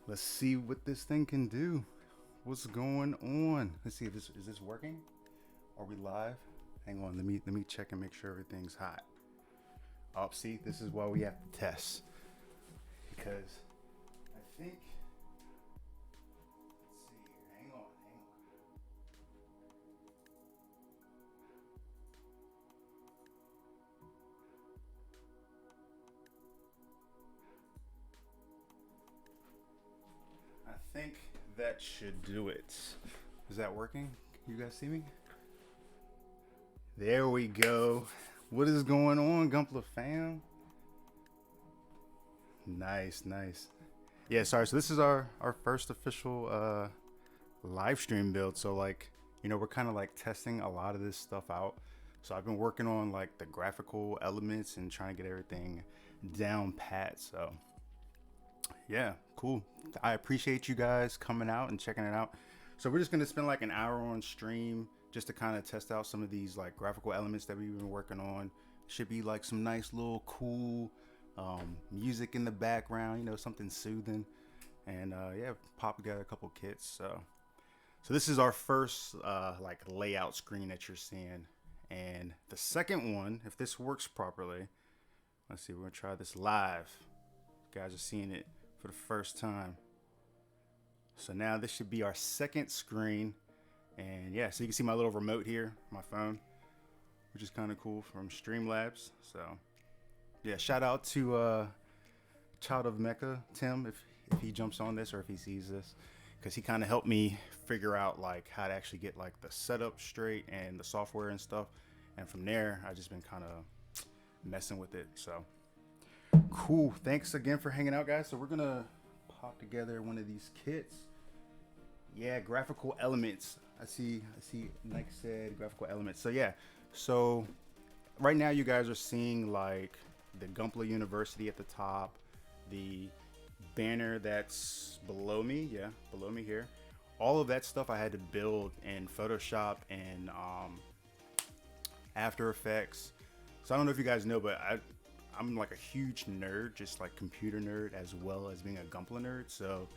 Let's see what this thing can do. What's going on? Let's see if this is this working? Are we live? Hang on, let me check and make sure everything's hot. Oh, see, this is why we have to test. Because I think let's see here. Hang on. I think that should do it. Is that working? You guys see me? There we go. What is going on, Gumpler fam? Nice. Yeah, sorry. So this is our first official live stream build. So like, we're kind of like testing a lot of this stuff out. So I've been working on like the graphical elements and trying to get everything down pat. So yeah, cool. I appreciate you guys coming out and checking it out. So we're just gonna spend like an hour on stream just to kind of test out some of these like graphical elements that we've been working on. Should be like some nice little cool music in the background, something soothing, and yeah, pop together a couple kits. So this is our first like layout screen that you're seeing, and the second one, if this works properly, let's see, we're gonna try this live. You guys are seeing it for the first time. So now this should be our second screen, and yeah, so you can see my little remote here, my phone, which is kind of cool from Streamlabs. So yeah, shout out to Child of Mecca, Tim, if he jumps on this or if he sees this, because he kind of helped me figure out like how to actually get like the setup straight and the software and stuff. And from there, I just been kind of messing with it. So cool. Thanks again for hanging out, guys. So we're gonna pop together one of these kits. Yeah, graphical elements. I see. Like said, graphical elements. So yeah. So right now, you guys are seeing like the Gumpler University at the top, the banner that's below me. Yeah, below me here. All of that stuff I had to build in Photoshop and After Effects. So I don't know if you guys know, but I'm like a huge nerd, just like computer nerd as well as being a Gumpler nerd. So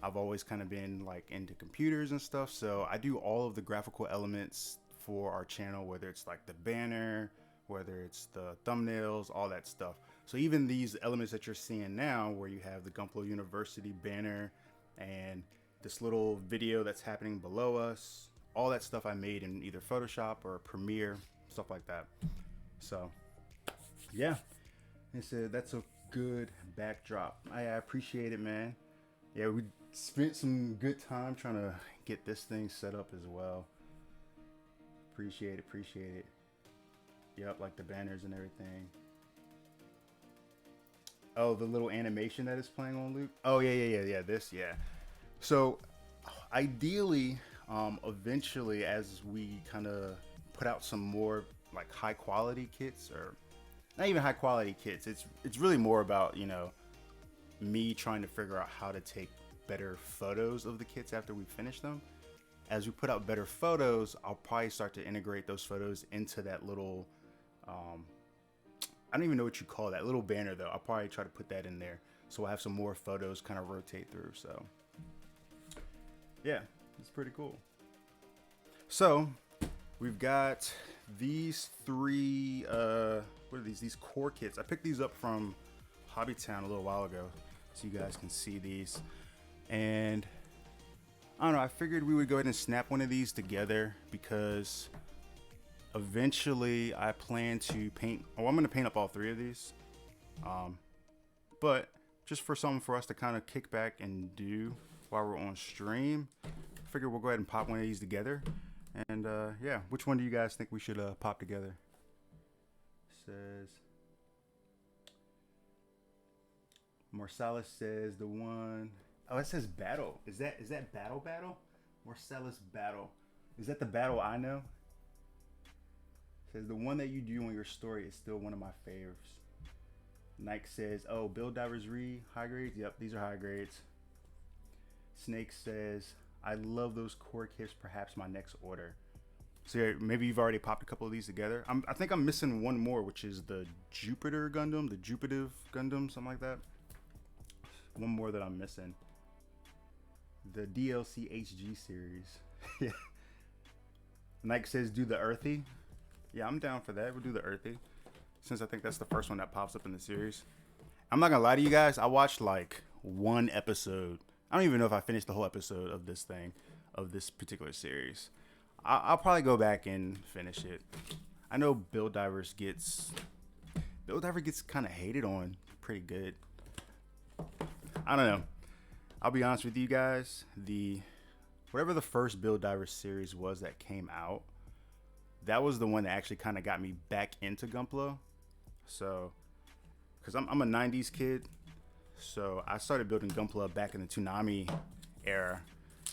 I've always kind of been like into computers and stuff. So I do all of the graphical elements for our channel, whether it's like the banner, whether it's the thumbnails, all that stuff. So even these elements that you're seeing now, where you have the Gumpler University banner and this little video that's happening below us, all that stuff I made in either Photoshop or Premiere, stuff like that. So yeah, that's a good backdrop. I appreciate it, man. Yeah, we spent some good time trying to get this thing set up as well. Appreciate it. Yep, like the banners and everything. Oh, the little animation that is playing on loop. Oh yeah. Yeah. So ideally, eventually, as we kind of put out some more like high quality kits, or not even high quality kits, it's really more about me trying to figure out how to take better photos of the kits after we finish them. As we put out better photos, I'll probably start to integrate those photos into that little I don't even know what you call that little banner though. I'll probably try to put that in there so we'll have some more photos kind of rotate through. So yeah, it's pretty cool. So we've got these three what are these core kits. I picked these up from Hobbytown a little while ago so you guys can see these, and I don't know, I figured we would go ahead and snap one of these together because eventually I plan to paint. I'm going to paint up all three of these, but just for something for us to kind of kick back and do while we're on stream, I figured we'll go ahead and pop one of these together. And yeah, which one do you guys think we should pop together? Says Marsalis says the one. Oh, it says battle. Is that battle? Marsalis battle. Is that the battle I know? Says the one that you do on your story is still one of my favorites. Nike says, oh, Build Divers Re, high grades? Yep, these are high grades. Snake says, I love those core kits, perhaps my next order. So yeah, maybe you've already popped a couple of these together. I think I'm missing one more, which is the Jupiter Gundam, something like that. One more that I'm missing. the DLC HG series. Yeah. Nike says do the Earthy. Yeah, I'm down for that. We'll do the Earthy, since I think that's the first one that pops up in the series. I'm not gonna lie to you guys. I watched like one episode. I don't even know if I finished the whole episode of this thing, of this particular series. I'll probably go back and finish it. I know Build Diver gets kind of hated on pretty good. I don't know. I'll be honest with you guys. Whatever the first Build Diver series was that came out, that was the one that actually kind of got me back into Gunpla. So, because I'm a 90s kid, so I started building Gunpla back in the Toonami era,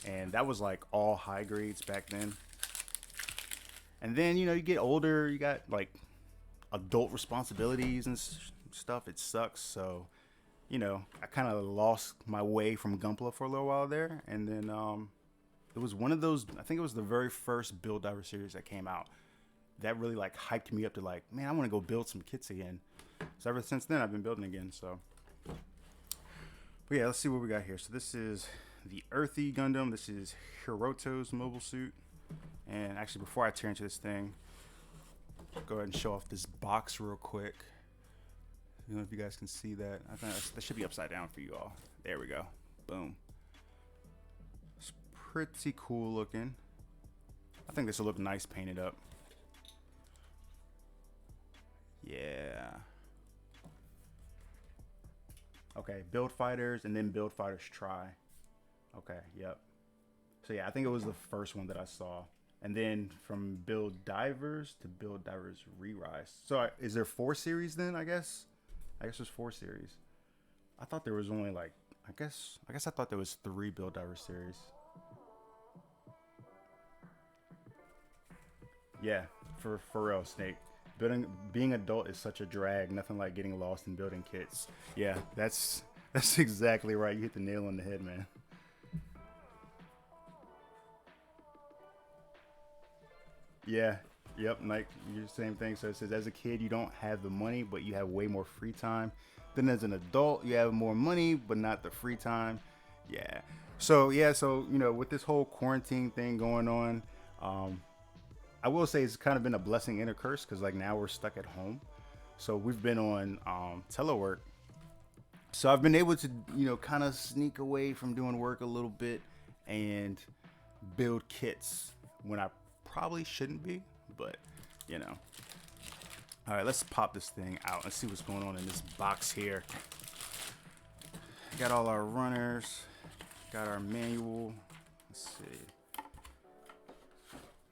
and that was like all high grades back then. And then, you get older, you got like adult responsibilities and stuff. It sucks. So, I kind of lost my way from Gunpla for a little while there. And then it was one of those, I think it was the very first Build Diver series that came out that really like hyped me up to like, man, I want to go build some kits again. So ever since then, I've been building again. So, but yeah, let's see what we got here. So this is the Earthy Gundam. This is Hiroto's mobile suit. And actually, before I tear into this thing, go ahead and show off this box real quick. I don't know if you guys can see that. I think that should be upside down for you all. There we go. Boom. It's pretty cool looking. I think this will look nice painted up. Yeah. Okay, Build Fighters and then Build Fighters Try. Okay, yep. So yeah, I think it was the first one that I saw. And then from Build Divers to Build Divers Re-Rise. So is there 4 series then, I guess? I guess there's 4 series. I thought there was only like, I guess I thought there was 3 Build Divers series. Yeah, for real, Snake. Being adult is such a drag. Nothing like getting lost in building kits. Yeah, that's exactly right. You hit the nail on the head, man. Yeah. Yep. Like your same thing. So it says, as a kid, you don't have the money, but you have way more free time. Then as an adult, you have more money, but not the free time. Yeah. So with this whole quarantine thing going on, I will say it's kind of been a blessing and a curse, because like now we're stuck at home. So we've been on telework. So I've been able to kind of sneak away from doing work a little bit and build kits when I probably shouldn't be, but all right, let's pop this thing out and see what's going on in this box here. Got all our runners, got our manual. Let's see.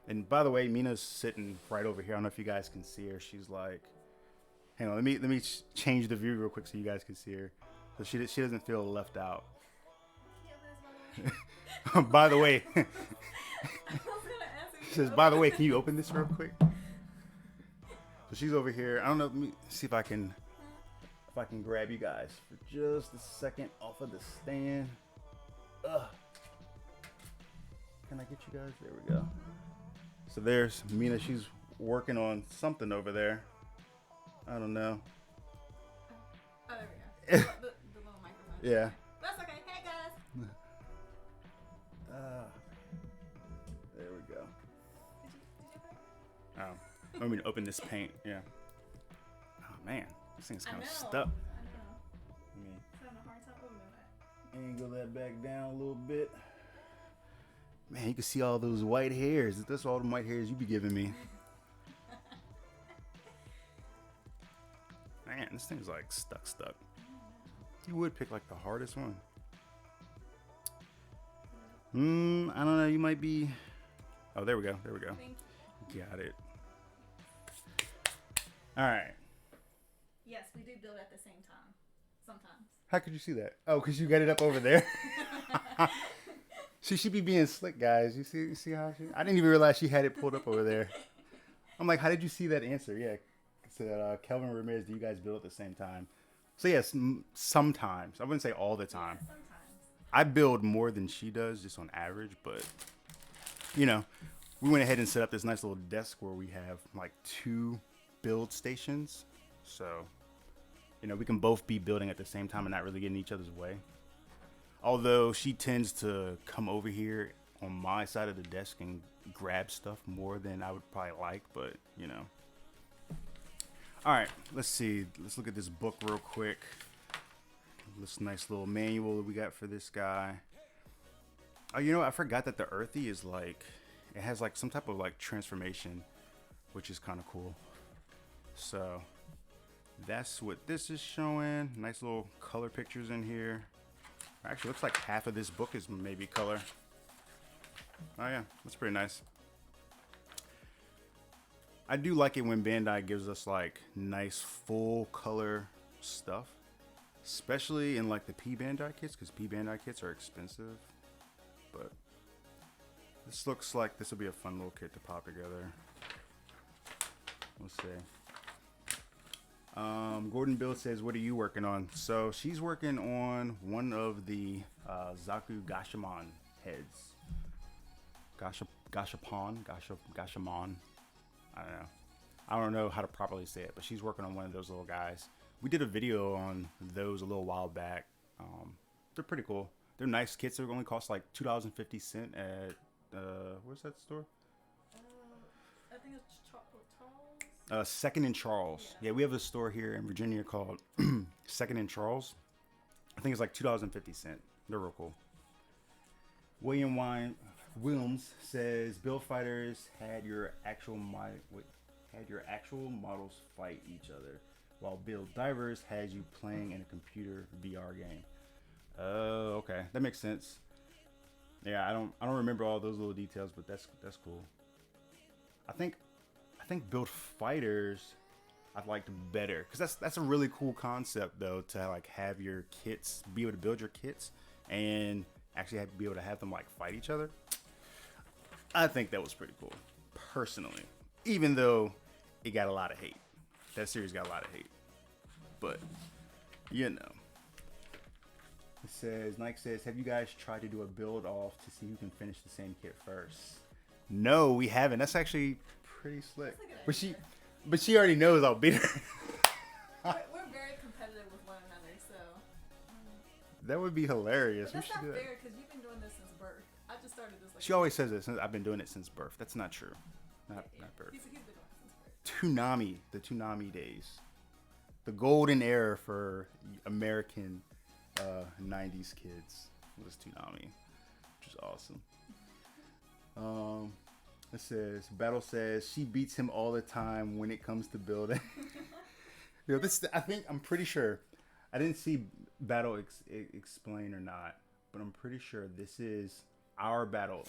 And by the way, Mina's sitting right over here. I don't know if you guys can see her. She's like, hang on, let me change the view real quick so you guys can see her, so she doesn't feel left out. By the way. She says, by the way, can you open this real quick? So she's over here. I don't know. Let me see if I can grab you guys for just a second off of the stand. Ugh. Can I get you guys? There we go. So there's Mina. She's working on something over there. I don't know. Oh, there we go. the little microphone. Yeah. That's okay. Hey, guys. There we go. Oh, let me open this paint. Yeah. Oh man, this thing's kind of stuck. I know. Let me I'm having a hard time opening that. angle that back down a little bit. Man, you can see all those white hairs. That's all the white hairs you be giving me. Man, this thing's like stuck. You would pick like the hardest one. I don't know. You might be. Oh, there we go. There we go. Thank you. Got it. All right. Yes, we do build at the same time. Sometimes. How could you see that? Oh, because you got it up over there. She should be being slick, guys. You see how she? I didn't even realize she had it pulled up over there. I'm like, how did you see that answer? Yeah. So Kelvin Ramirez, do you guys build at the same time? So yes, sometimes. I wouldn't say all the time. Yeah, sometimes. I build more than she does, just on average. But we went ahead and set up this nice little desk where we have like 2 build stations. So we can both be building at the same time and not really get in each other's way. Although she tends to come over here on my side of the desk and grab stuff more than I would probably like, but you know. All right, let's see. Let's look at this book real quick. This nice little manual that we got for this guy. Oh, you know, I forgot that the earthy is like, it has like some type of like transformation, which is kind of cool. So that's what this is showing. Nice little color pictures in here. Actually, looks like half of this book is maybe color. Oh yeah, that's pretty nice. I do like it when Bandai gives us like nice full color stuff, especially in like the P Bandai kits, because P Bandai kits are expensive. But this looks like this will be a fun little kit to pop together. We'll see. Gordon Bill says, what are you working on? So she's working on one of the Zaku Gashamon heads. Gashamon. I don't know how to properly say it, but she's working on one of those little guys. We did a video on those a little while back. They're pretty cool. They're nice kits. They only cost like $2.50 at where's that store? I think it's Charles. Second and Charles. Yeah, we have a store here in Virginia called Second and Charles. I think it's like $2.50. They're real cool. Williams says, Build Fighters had your actual models fight each other, while Build Divers had you playing in a computer VR game. Oh, okay, that makes sense. Yeah, I don't remember all those little details, but that's cool. I think Build Fighters I liked better, because that's a really cool concept though, to like have your kits, be able to build your kits and actually have to be able to have them like fight each other. I think that was pretty cool, personally, even though it got a lot of hate. That series got a lot of hate, but you know. It says, Nike says, have you guys tried to do a build off to see who can finish the same kit first? No, we haven't. That's actually pretty slick. But she already knows I'll beat her. We're very competitive with one another, so. That would be hilarious. But that's not fair, because you've been doing this since birth. I just started this like. She always says this. I've been doing it since birth. That's not true. Not birth. He's been doing it since birth. The Toonami days. The golden era for American 90s kids was Toonami, which is awesome. It says, Battle says, she beats him all the time when it comes to building. You know, I'm pretty sure, I didn't see Battle explain or not, but I'm pretty sure this is our Battle.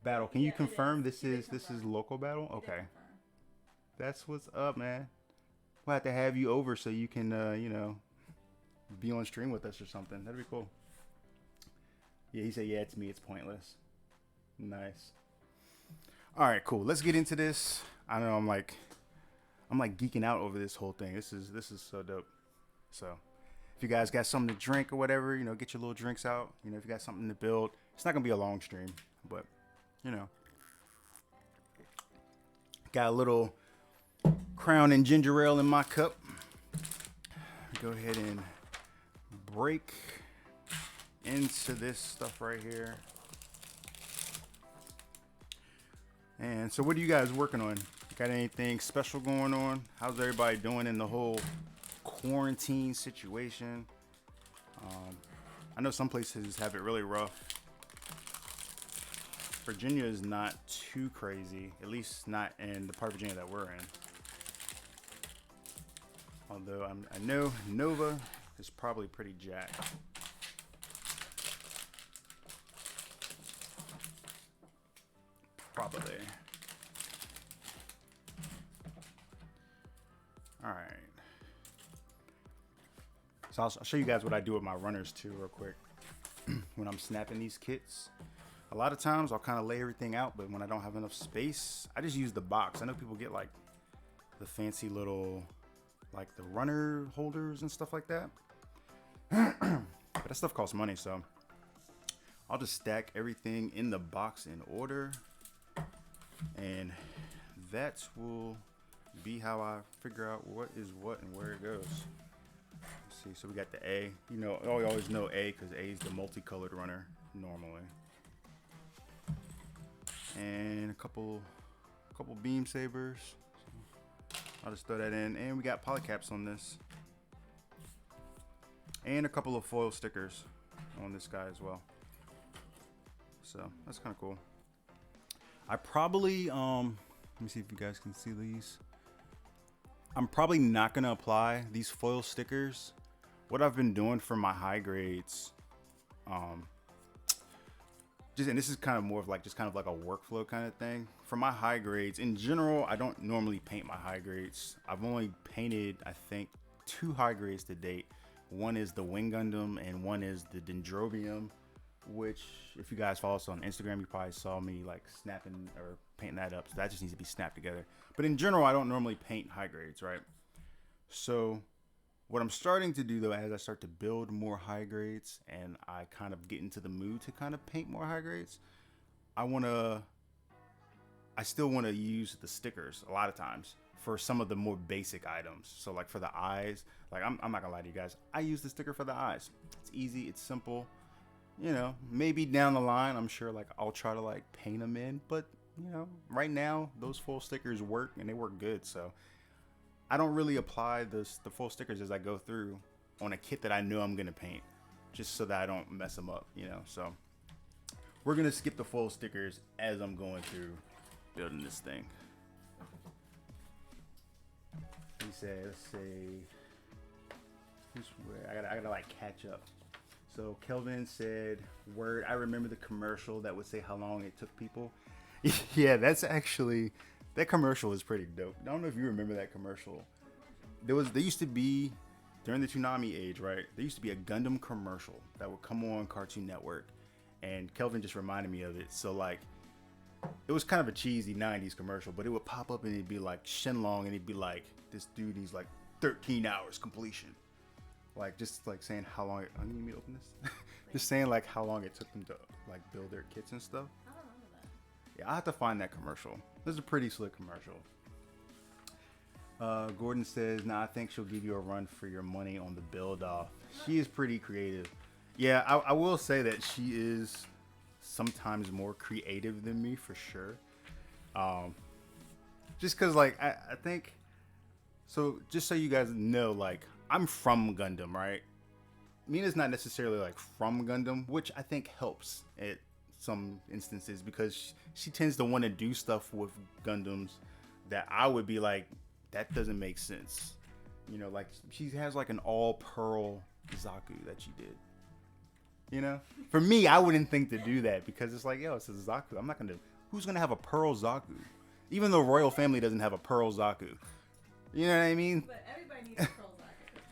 Battle, can you confirm this is local Battle? Okay. That's what's up, man. We'll have to have you over so you can, you know, be on stream with us or something. That'd be cool. Yeah, he said, yeah, it's me. It's pointless. Nice. All right, cool. Let's get into this. I know I'm like geeking out over this whole thing. This is so dope. So if you guys got something to drink or whatever, you know, get your little drinks out. You know, if you got something to build, it's not going to be a long stream, but you know, got a little Crown and ginger ale in my cup. Go ahead and break into this stuff right here. And so what are you guys working on? Got anything special going on? How's everybody doing in the whole quarantine situation? I know some places have it really rough. Virginia is not too crazy, at least not in the part of Virginia that we're in. Although I know Nova is probably pretty jacked. Probably. All right. So I'll show you guys what I do with my runners too real quick. When I'm snapping these kits, a lot of times I'll kind of lay everything out, but when I don't have enough space, I just use the box. I know people get like the fancy little, like the runner holders and stuff like that. But that stuff costs money, so I'll just stack everything in the box in order. And that will be how I figure out what is what and where it goes. see. So we got the A. You know, oh, you always know A because A is the multicolored runner normally. And a couple beam sabers. So I'll just throw that in. And we got polycaps on this. And a couple of foil stickers on this guy as well. So that's kind of cool. I probably, let me see if you guys can see these. I'm probably not going to apply these foil stickers. What I've been doing for my high grades, and this is kind of more of like just kind of like a workflow kind of thing. For my high grades, in general, I don't normally paint my high grades. I've only painted, I think, 2 high grades to date. One is the Wing Gundam and one is the Dendrobium, which if you guys follow us on Instagram, you probably saw me like snapping or painting that up. So that just needs to be snapped together. But in general, I don't normally paint high grades, right? So what I'm starting to do though, as I start to build more high grades and I kind of get into the mood to kind of paint more high grades, I still want to use the stickers a lot of times for some of the more basic items. So like for the eyes, like I'm not gonna lie to you guys, I use the sticker for the eyes. It's easy, it's simple. You know, maybe down the line, I'm sure like I'll try to like paint them in, but you know, right now those full stickers work and they work good. So I don't really apply the full stickers as I go through on a kit that I know I'm gonna paint, just so that I don't mess them up, you know. So we're gonna skip the full stickers as I'm going through building this thing. He said, let's say, I gotta like catch up. So Kelvin said, word, I remember the commercial that would say how long it took people. Yeah, that's actually, that commercial is pretty dope. I don't know if you remember that commercial. There used to be, during the Toonami age, right? There used to be a Gundam commercial that would come on Cartoon Network. And Kelvin just reminded me of it. So like, it was kind of a cheesy 90s commercial, but it would pop up and it'd be like Shenlong and it'd be like, this dude, he's like 13 hours completion. Like just like saying how long, you need me to open this? Just saying like how long it took them to like build their kits and stuff. I don't remember that. Yeah, I'll have to find that commercial. This is a pretty slick commercial. Gordon says, nah, I think she'll give you a run for your money on the build off. She is pretty creative. Yeah, I will say that she is sometimes more creative than me for sure. Just cause like, I think, so just so you guys know, like I'm from Gundam, right? Mina's not necessarily like from Gundam, which I think helps at some instances because she tends to want to do stuff with Gundams that I would be like, that doesn't make sense. You know, like she has like an all pearl Zaku that she did. You know, for me, I wouldn't think to do that because it's like, yo, it's a Zaku. I'm not gonna. Who's gonna have a pearl Zaku? Even the royal family doesn't have a pearl Zaku. You know what I mean? But everybody needs a pearl Zaku in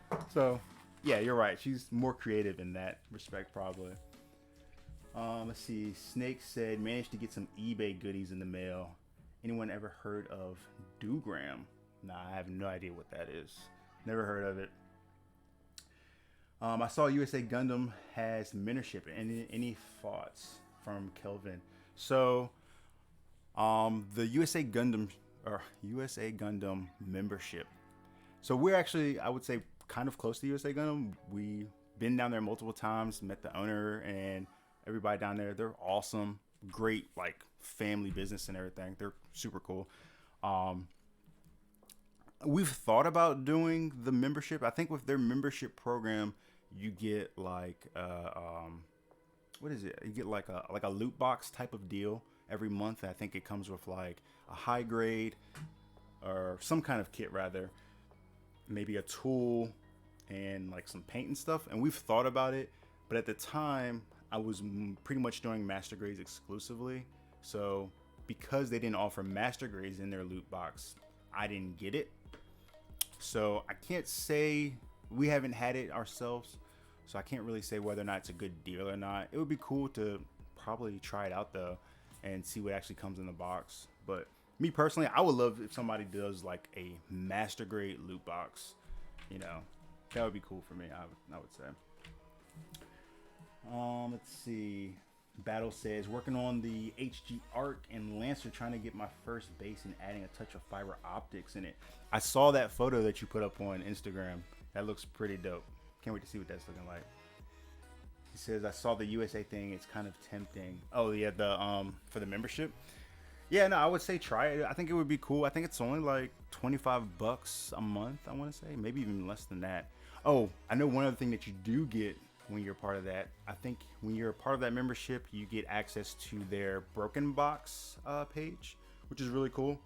their life. So, yeah, you're right. She's more creative in that respect, probably. Let's see. Snake said, managed to get some eBay goodies in the mail. Anyone ever heard of Dugram? Nah, I have no idea what that is. Never heard of it. I saw USA Gundam has mentorship. Any thoughts from Kelvin? So, the USA Gundam membership. So we're actually, I would say, kind of close to USA Gundam. We've been down there multiple times, met the owner and everybody down there. They're awesome, great, like family business and everything. They're super cool. We've thought about doing the membership. I think with their membership program, you get like what is it? You get like a loot box type of deal every month. I think it comes with like a high grade or some kind of kit rather, maybe a tool and like some paint and stuff. And we've thought about it, but at the time I was pretty much doing master grades exclusively. So because they didn't offer master grades in their loot box, I didn't get it. So I can't say, we haven't had it ourselves, so I can't really say whether or not it's a good deal or not. It would be cool to probably try it out though and see what actually comes in the box. But me personally, I would love if somebody does like a master grade loot box. You know, that would be cool for me, I would say. Let's see. Battle says, working on the HG Arc and Lancer, trying to get my first base and adding a touch of fiber optics in it. I saw that photo that you put up on Instagram. That looks pretty dope. Can't wait to see what that's looking like. He says, I saw the USA thing. It's kind of tempting. Oh yeah, the for the membership. Yeah, no, I would say try it. I think it would be cool. I think it's only like $25 a month. I want to say maybe even less than that. Oh, I know one other thing that you do get when you're part of that. I think when you're a part of that membership, you get access to their Broken Box page, which is really cool.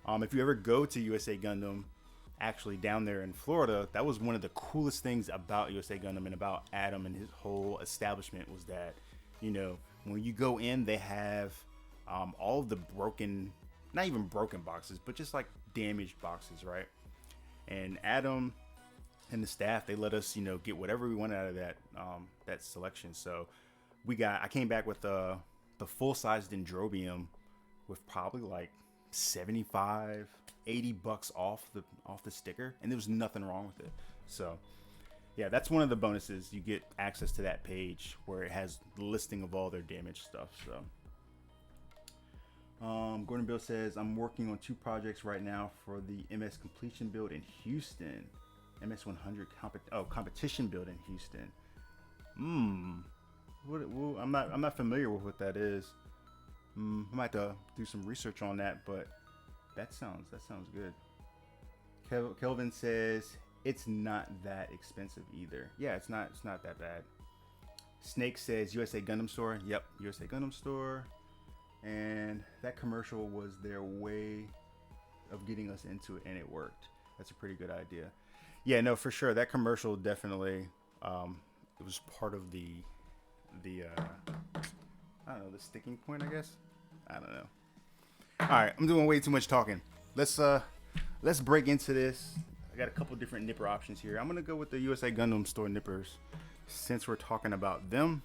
If you ever go to USA Gundam, actually down there in Florida, that was one of the coolest things about USA Gundam and about Adam and his whole establishment was that, you know, when you go in, they have all of the broken, not even broken boxes, but just like damaged boxes, right? And Adam and the staff, they let us, you know, get whatever we wanted out of that that selection. So I came back with the full size Dendrobium with probably like 75 $80 off the sticker, and there was nothing wrong with it. So yeah, that's one of the bonuses. You get access to that page where it has the listing of all their damaged stuff. So Gordon Bill says, I'm working on 2 projects right now for the MS completion build in Houston. MS 100 competition build in Houston. I'm not familiar with what that is. I might have to do some research on that, but that sounds good. Kelvin says it's not that expensive either. Yeah, it's not that bad. Snake says USA Gundam Store. Yep, USA Gundam Store. And that commercial was their way of getting us into it, and it worked. That's a pretty good idea. Yeah, no, for sure. That commercial definitely, it was part of the I don't know, the sticking point, I guess. I don't know. All right, I'm doing way too much talking. Let's break into this. I got a couple different nipper options here. I'm gonna go with the USA Gundam Store nippers since we're talking about them.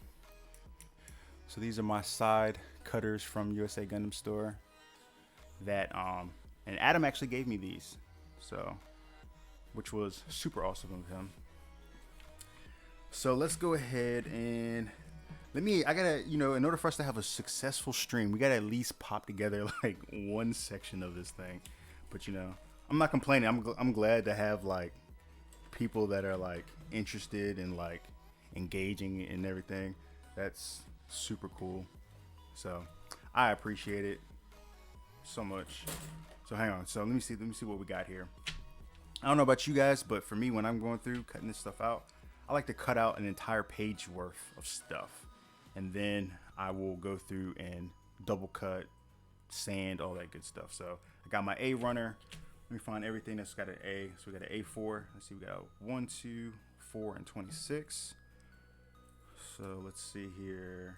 So these are my side cutters from USA Gundam Store. That and Adam actually gave me these, so which was super awesome of him. So let's go ahead and I gotta, you know, in order for us to have a successful stream, we gotta at least pop together like one section of this thing. But you know, I'm not complaining. I'm glad to have like people that are like interested in like engaging in everything. That's super cool. So I appreciate it so much. So hang on. So let me see what we got here. I don't know about you guys, but for me, when I'm going through cutting this stuff out, I like to cut out an entire page worth of stuff. And then I will go through and double cut, sand, all that good stuff. So I got my A runner. Let me find everything that's got an A. So we got an A4. Let's see, we got 1, 2, 4, and 26. So let's see here.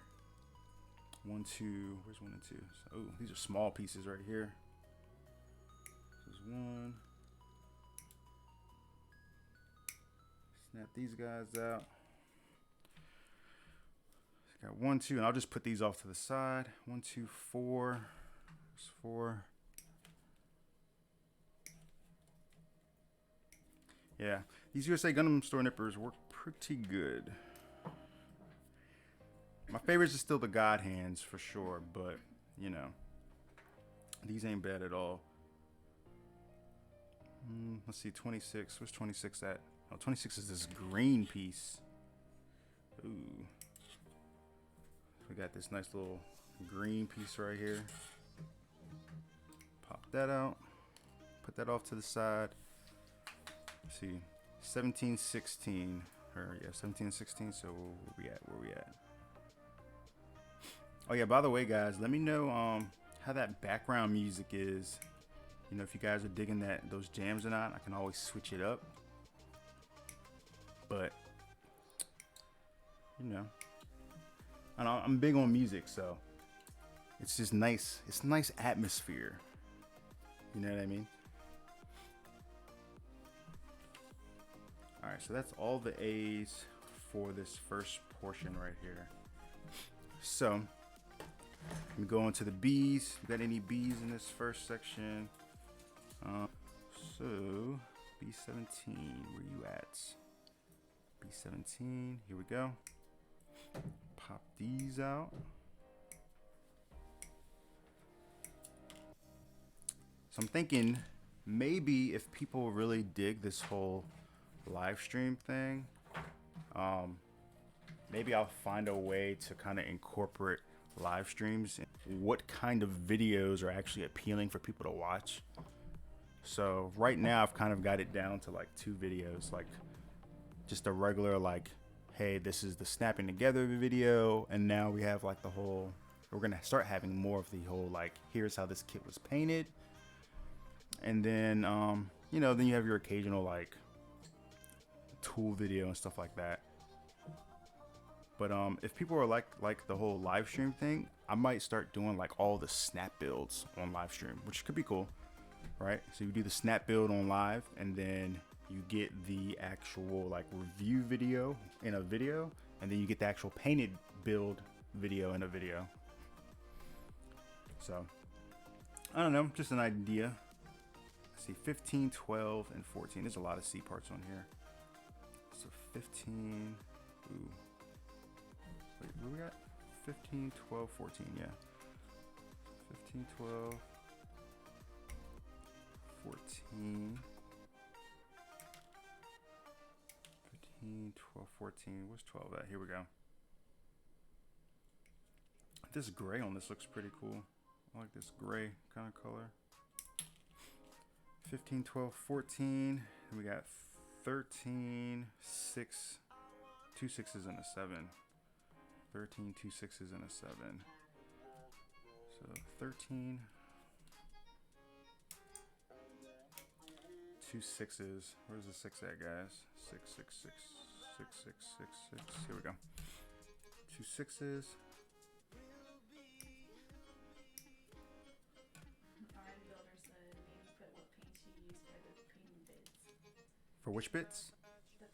1, 2, where's 1 and 2? So, oh, these are small pieces right here. This is 1. Snap these guys out. Got 1, 2, and I'll just put these off to the side. 1, 2, 4. There's 4. Yeah, these USA Gundam Store nippers work pretty good. My favorites are still the God Hands for sure, but you know, these ain't bad at all. Let's see, 26. Where's 26 at? Oh, 26 is this green piece. Ooh. We got this nice little green piece right here. Pop that out. Put that off to the side. Let's see, 1716. Or yeah, 1716. So where we at? Oh yeah, by the way, guys, let me know how that background music is. You know, if you guys are digging those jams or not. I can always switch it up. But you know, I'm big on music, so it's just nice. It's nice atmosphere. You know what I mean? All right, so that's all the A's for this first portion right here. So let me go on to the B's. You got any B's in this first section? So B17, where you at? B17, here we go. Pop these out. So I'm thinking maybe if people really dig this whole live stream thing. Maybe I'll find a way to kind of incorporate live streams. What kind of videos are actually appealing for people to watch? So right now I've kind of got it down to like 2 videos, like just a regular like, hey, this is the snapping together video, and now we have like the whole, we're gonna start having more of the whole like, here's how this kit was painted. And then you know, then you have your occasional like tool video and stuff like that. But if people are like the whole live stream thing, I might start doing like all the snap builds on live stream, which could be cool, right? So you do the snap build on live, and then you get the actual like review video in a video, and then you get the actual painted build video in a video. So I don't know, just an idea. Let's see, 15, 12, and 14. There's a lot of C parts on here. So 15, ooh. Wait, where we at? 15, 12, 14, yeah. 15, 12, 14. 15, 12, 14. Where's 12 at? Here we go. This gray on this looks pretty cool. I like this gray kind of color. 15, 12, 14. And we got 13, 6, 2 6s and a 7. 13, 2 6s and a 7. So 13, 2 6s. Where's the 6 at, guys? 6, 6, 6, 6, 6, 6, 6. Here we go. 2 6s. For which bits? The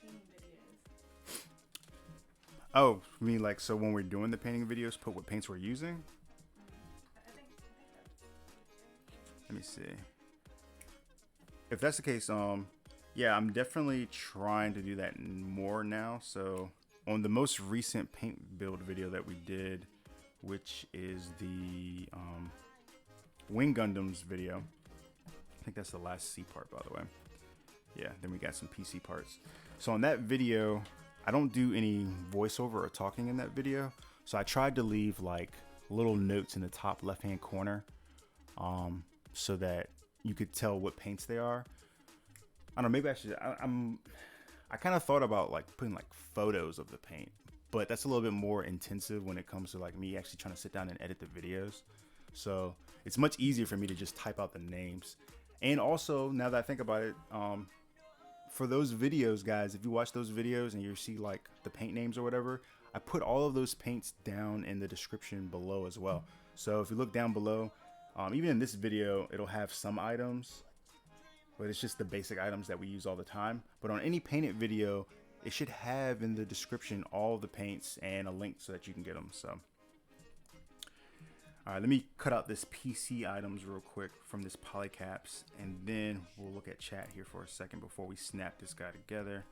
painting videos. Oh, I mean like, so when we're doing the painting videos, put what paints we're using? I think Let me see. If that's the case, yeah, I'm definitely trying to do that more now. So on the most recent paint build video that we did, which is the Wing Gundams video, I think that's the last C part, by the way. Yeah, then we got some PC parts. So on that video, I don't do any voiceover or talking in that video. So I tried to leave like little notes in the top left-hand corner, so that you could tell what paints they are. I don't know, maybe I should, I kind of thought about like putting like photos of the paint, but that's a little bit more intensive when it comes to like me actually trying to sit down and edit the videos. So it's much easier for me to just type out the names. And also, now that I think about it, for those videos, guys, if you watch those videos and you see like the paint names or whatever, I put all of those paints down in the description below as well. So if you look down below, even in this video, it'll have some items, but it's just the basic items that we use all the time. But on any painted video, it should have in the description all the paints and a link so that you can get them. So, all right, let me cut out this PC items real quick from this polycaps, and then we'll look at chat here for a second before we snap this guy together.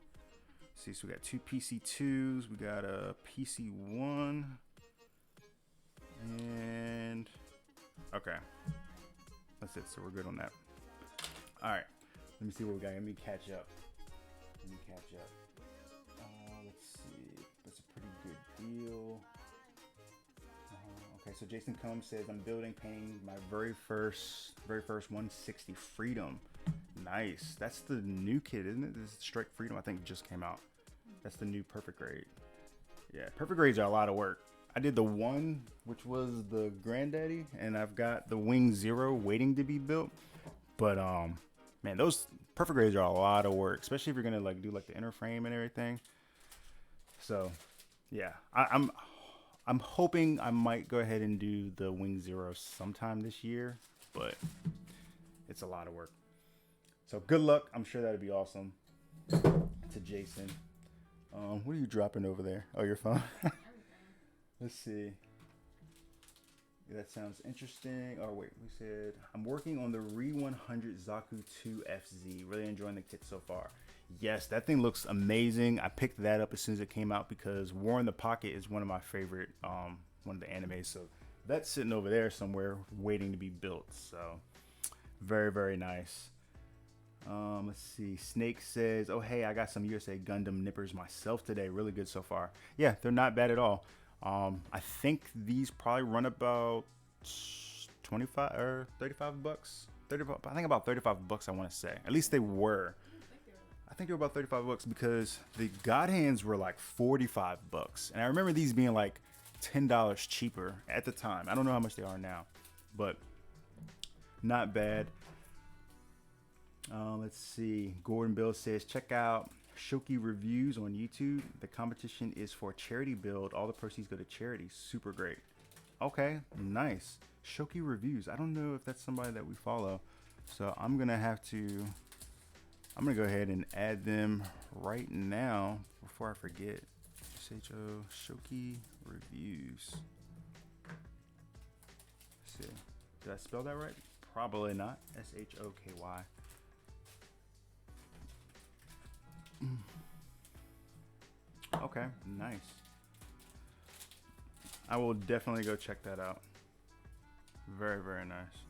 See, so we got 2 PC2s, we got a PC1, and okay, that's it. So we're good on that. All right, let me see what we got. Let me catch up. Let's see. That's a pretty good deal. Okay, so Jason Combs says, I'm painting my very first 160 Freedom. Nice. That's the new kit, isn't it? This is Strike Freedom, I think just came out. That's the new Perfect Grade. Yeah, Perfect Grades are a lot of work. I did the 1, which was the Granddaddy, and I've got the Wing 0 waiting to be built. But man, those Perfect Grades are a lot of work, especially if you're gonna like do like the inner frame and everything. So yeah, I'm hoping I might go ahead and do the Wing 0 sometime this year, but it's a lot of work. So good luck. I'm sure that'd be awesome. To Jason. What are you dropping over there? Oh, your phone? Let's see. Yeah, that sounds interesting. Oh, wait. We said, I'm working on the Re 100 Zaku 2 FZ. Really enjoying the kit so far. Yes, that thing looks amazing. I picked that up as soon as it came out because War in the Pocket is one of my favorite, one of the animes. So that's sitting over there somewhere waiting to be built. So very, very nice. Let's see. Snake says, "Oh hey, I got some USA Gundam nippers myself today. Really good so far. Yeah, they're not bad at all. I think these probably run about 25 or 35 bucks. 30. I think about 35 bucks. I want to say. At least they were. I think they were about 35 bucks because the God Hands were like 45 bucks, and I remember these being like $10 cheaper at the time. I don't know how much they are now, but not bad." Let's see. Gordon Bill says, "Check out Shoki Reviews on YouTube. The competition is for a charity build. All the proceeds go to charity. Super great." Okay, nice. Shoki Reviews. I don't know if that's somebody that we follow, so I'm gonna go ahead and add them right now before I forget. SHO Shoki Reviews. Let's see. Did I spell that right? Probably not. SHOKY. Okay, nice. I will definitely go check that out. Very, very nice.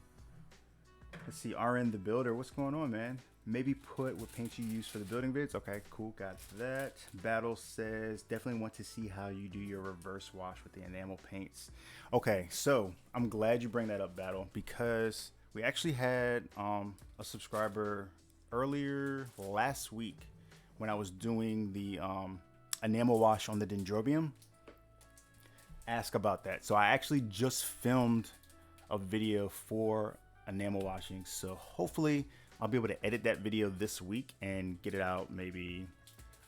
Let's see, RN the Builder. What's going on, man? Maybe put what paint you use for the building vids. Okay, cool, got that. Battle says, "Definitely want to see how you do your reverse wash with the enamel paints." Okay, so I'm glad you bring that up, Battle, because we actually had a subscriber earlier last week when I was doing the enamel wash on the Dendrobium ask about that. So I actually just filmed a video for enamel washing, so hopefully I'll be able to edit that video this week and get it out. Maybe,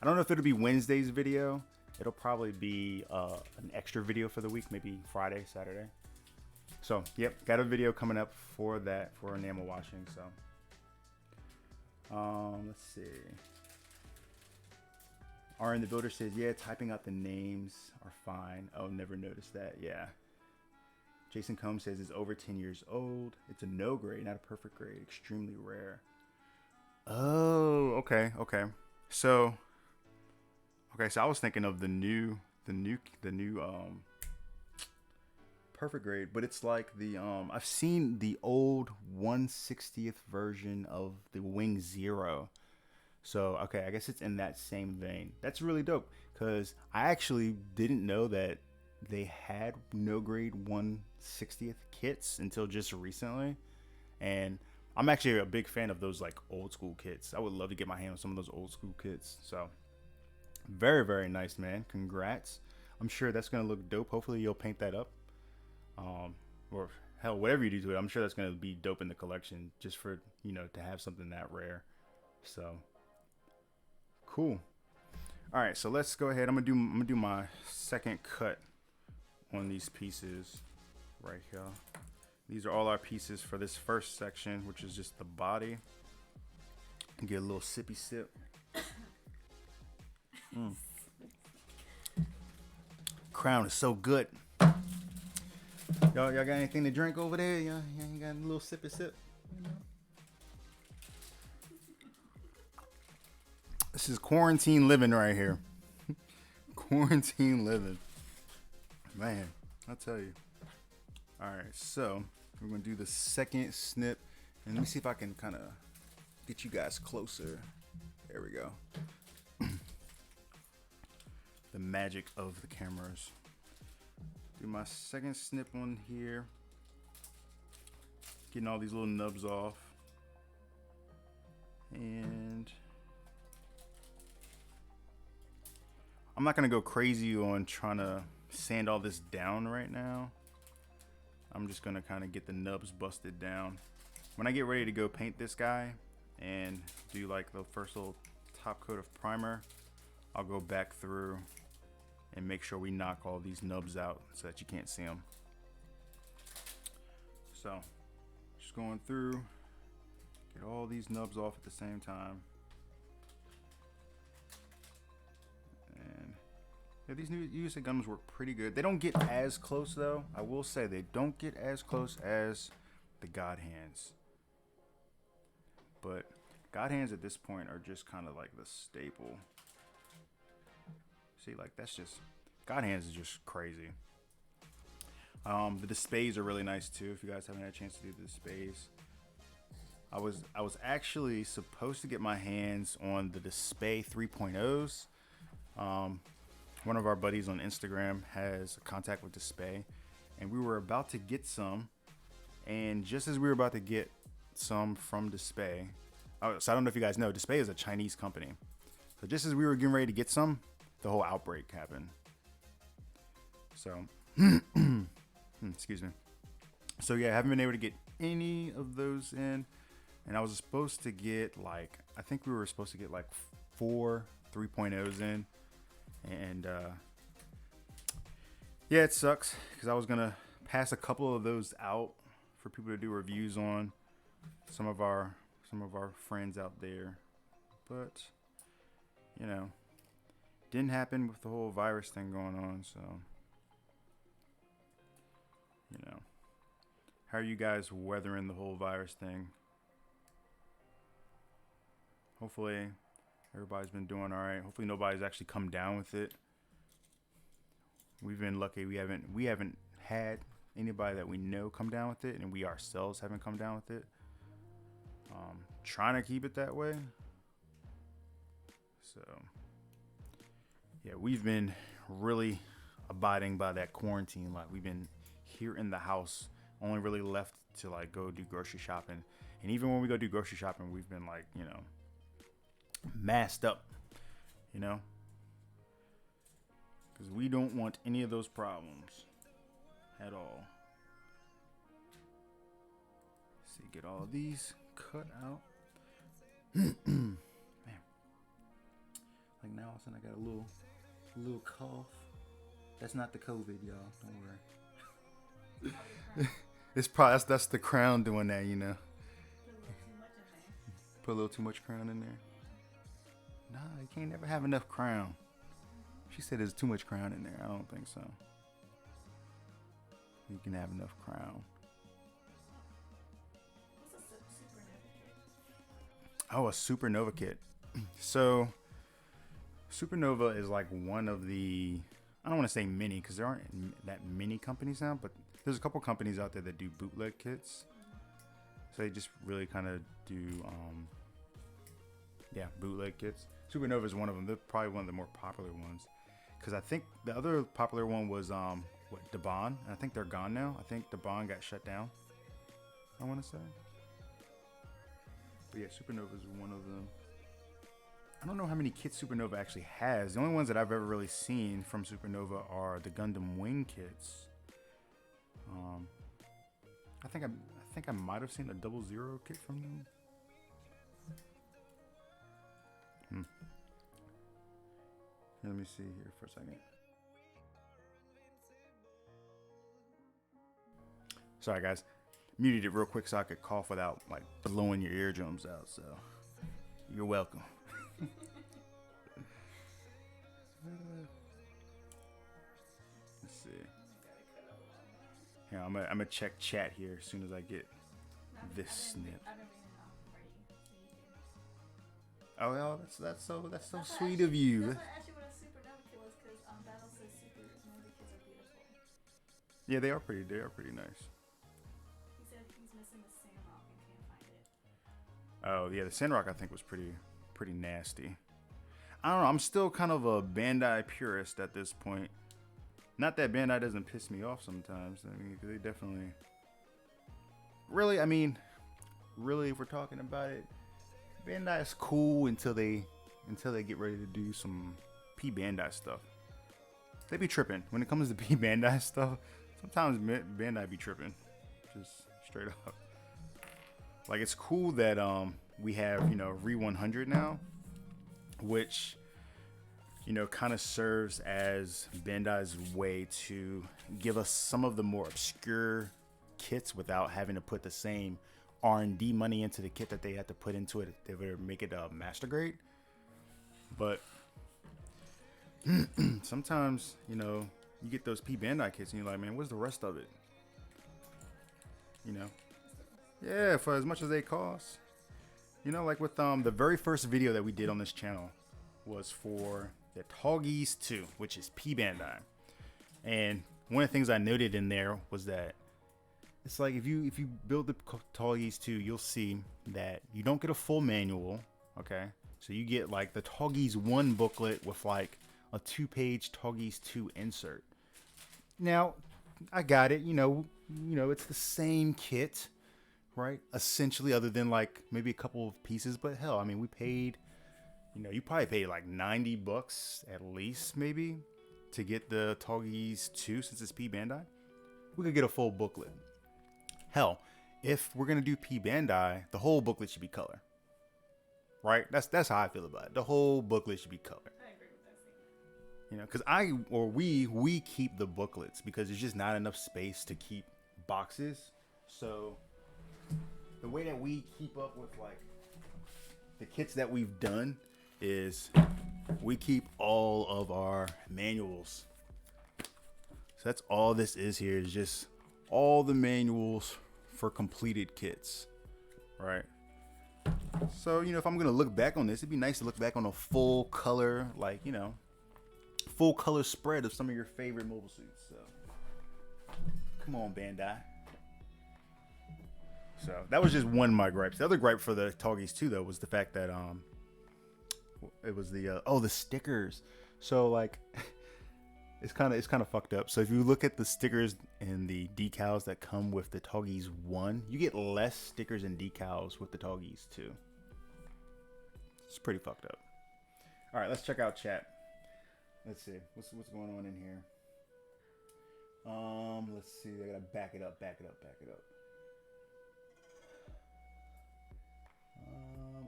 I don't know if it'll be Wednesday's video. It'll probably be an extra video for the week, maybe Friday, Saturday. So yep, got a video coming up for that, for enamel washing. So let's see. RN the Builder says, "Yeah, typing out the names are fine. Oh, never noticed that." Yeah. Jason Combs says, "It's over 10 years old. It's a no grade, not a perfect grade. Extremely rare." Oh, okay. So I was thinking of the new perfect grade, but it's like the I've seen the old 1/60th version of the Wing Zero. So, okay, I guess it's in that same vein. That's really dope, because I actually didn't know that they had no grade 1/60th kits until just recently. And I'm actually a big fan of those like old school kits. I would love to get my hand on some of those old school kits. So, very, very nice, man. Congrats. I'm sure that's going to look dope. Hopefully you'll paint that up. Or hell, whatever you do to it, I'm sure that's going to be dope in the collection, just for, to have something that rare. So, cool. All right, so let's go ahead. I'm gonna do my second cut on these pieces right here. These are all our pieces for this first section, which is just the body. Get a little sippy sip. Crown is so good. Y'all got anything to drink over there? Y'all got a little sippy sip? This is quarantine living right here. Quarantine living. Man, I'll tell you. All right, so we're going to do the second snip. And let me see if I can kind of get you guys closer. There we go. The magic of the cameras. Do my second snip on here. Getting all these little nubs off. And I'm not gonna go crazy on trying to sand all this down right now. I'm just gonna kind of get the nubs busted down. When I get ready to go paint this guy and do like the first little top coat of primer, I'll go back through and make sure we knock all these nubs out so that you can't see them. So just going through, get all these nubs off at the same time. And yeah, these new USA Gundams work pretty good. They don't get as close though. I will say they don't get as close as the God Hands. But God Hands at this point are just kind of like the staple. See, like that's just, God Hands is just crazy. The displays are really nice too. If you guys haven't had a chance to do the displays, I was actually supposed to get my hands on the Display 3.0s. One of our buddies on Instagram has contact with Display, and we were about to get some. And just as we were about to get some from Display, so I don't know if you guys know, Display is a Chinese company. So just as we were getting ready to get some, the whole outbreak happened. So, excuse me. So yeah, I haven't been able to get any of those in. And I was supposed to get I think we were supposed to get 4 3.0s in. And yeah, it sucks because I was going to pass a couple of those out for people to do reviews on, some of our friends out there. But, didn't happen with the whole virus thing going on. So, how are you guys weathering the whole virus thing? Hopefully everybody's been doing all right. Hopefully nobody's actually come down with it. We've been lucky. We haven't had anybody that we know come down with it, and we ourselves haven't come down with it. Trying to keep it that way. So yeah, we've been really abiding by that quarantine. We've been here in the house, only really left to go do grocery shopping. And even when we go do grocery shopping, we've been masked up, because we don't want any of those problems at all. See, get all of these cut out. Man, now all of a sudden I got a little cough. That's not the COVID, y'all. Don't worry. It's probably that's the crown doing that, Put a little too much crown in there. Nah, you can't never have enough crown. She said there's too much crown in there. I don't think so. You can have enough crown. Oh, a supernova kit. So, supernova is one of the, I don't want to say many because there aren't that many companies now, but there's a couple companies out there that do bootleg kits. So they just really kind of do, bootleg kits. Supernova is one of them. They're probably one of the more popular ones. Because I think the other popular one was, Debon. And I think they're gone now. I think Debon got shut down, I want to say. But yeah, Supernova is one of them. I don't know how many kits Supernova actually has. The only ones that I've ever really seen from Supernova are the Gundam Wing kits. I think I might have seen a 00 kit from them. Let me see here for a second. Sorry guys, muted it real quick so I could cough without blowing your eardrums out. So you're welcome. Let's see. Yeah, I'm gonna check chat here as soon as I get this snip. Oh, well, that's so sweet of you. That's why I asked you what a supernova kit was, because Battle says supernova kits are beautiful. Yeah, they are pretty nice. He said he's missing the Sandrock and can't find it. Oh yeah, the Sandrock I think was pretty nasty. I don't know. I'm still kind of a Bandai purist at this point. Not that Bandai doesn't piss me off sometimes. I mean, they definitely. Really, if we're talking about it, Bandai is cool until they get ready to do some P Bandai stuff. They be tripping when it comes to P Bandai stuff. Sometimes Bandai be tripping, just straight up. It's cool that we have Re 100 now, which kind of serves as Bandai's way to give us some of the more obscure kits without having to put the same R&D money into the kit that they had to put into it if they were to make it a master grade. But sometimes you get those P Bandai kits and you're like, man, where's the rest of it? Yeah, for as much as they cost. With the very first video that we did on this channel was for the Tallgeese 2, which is P Bandai. And one of the things I noted in there was that it's like if you build the Toggies 2, you'll see that you don't get a full manual. Okay, so you get like the Toggies 1 booklet with like a 2-page Toggies 2 insert. Now, I got it. It's the same kit, right? Essentially, other than like maybe a couple of pieces. But hell, I mean, we paid. You probably paid like $90 at least, maybe, to get the Toggies 2 since it's P Bandai. We could get a full booklet. Hell, if we're gonna do P Bandai, the whole booklet should be color. Right? That's how I feel about it. The whole booklet should be color. I agree with that statement. Because we keep the booklets because there's just not enough space to keep boxes. So the way that we keep up with like the kits that we've done is we keep all of our manuals. So that's all this is here, is just all the manuals for completed kits, right? So, if I'm gonna look back on this, it'd be nice to look back on a full color, like, full color spread of some of your favorite mobile suits. So come on, Bandai. So that was just one of my gripes. The other gripe for the Toggies 2 though was the fact that it was the stickers. So like it's kind of fucked up. So if you look at the stickers and the decals that come with the Toggies 1, you get less stickers and decals with the Toggies 2. It's pretty fucked up. All right, let's check out chat. Let's see what's going on in here. Let's see. I gotta back it up.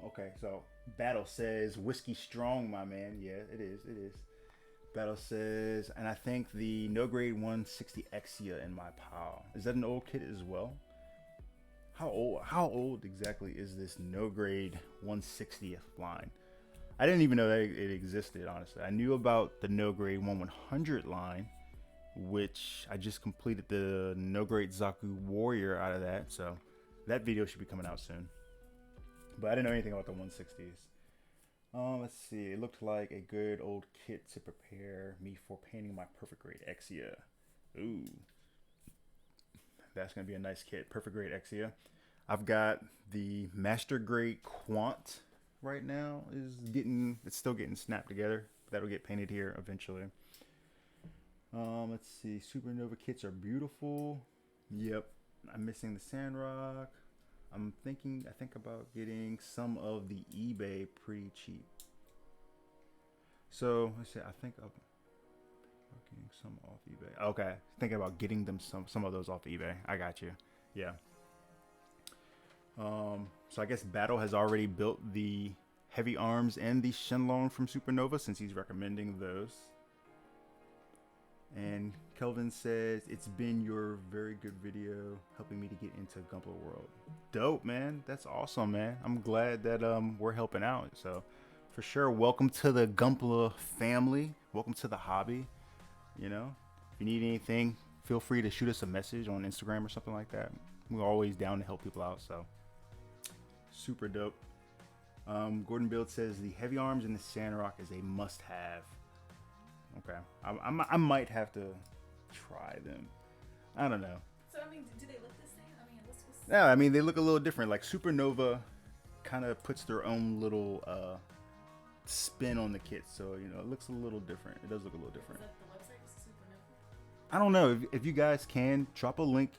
Okay, so Battle says whiskey strong, my man. Yeah, it is. Battle says, and I think the no grade 160 Exia in my pile. Is that an old kit as well? How old exactly is this no grade 160th line? I didn't even know that it existed, honestly. I knew about the no grade 100 line, which I just completed the no grade Zaku Warrior out of that, so that video should be coming out soon. But I didn't know anything about the 160s. Let's see. It looked like a good old kit to prepare me for painting my perfect grade Exia. Ooh. That's going to be a nice kit. Perfect grade Exia. I've got the Master Grade Quant right now. It's still getting snapped together. That'll get painted here eventually. Let's see. Supernova kits are beautiful. Yep. I'm missing the Sandrock. I think about getting some of the eBay pretty cheap. So let's see, I think I'm getting some off eBay. Okay, thinking about getting them some of those off eBay. I got you. Yeah. So I guess Battle has already built the Heavy Arms and the Shenlong from Supernova since he's recommending those. And Kelvin says, it's been your very good video helping me to get into Gunpla World. Dope, man. That's awesome, man. I'm glad that we're helping out. So for sure, welcome to the Gunpla family. Welcome to the hobby. If you need anything, feel free to shoot us a message on Instagram or something like that. We're always down to help people out. So super dope. Gordon Build says the Heavy Arms and the Sandrock is a must-have. Okay, I might have to try them. I don't know. So do they look the same? What's No, I mean they look a little different. Like Supernova, kind of puts their own little spin on the kit, so it looks a little different. It does look a little different. Is that the website? Supernova? I don't know if you guys can drop a link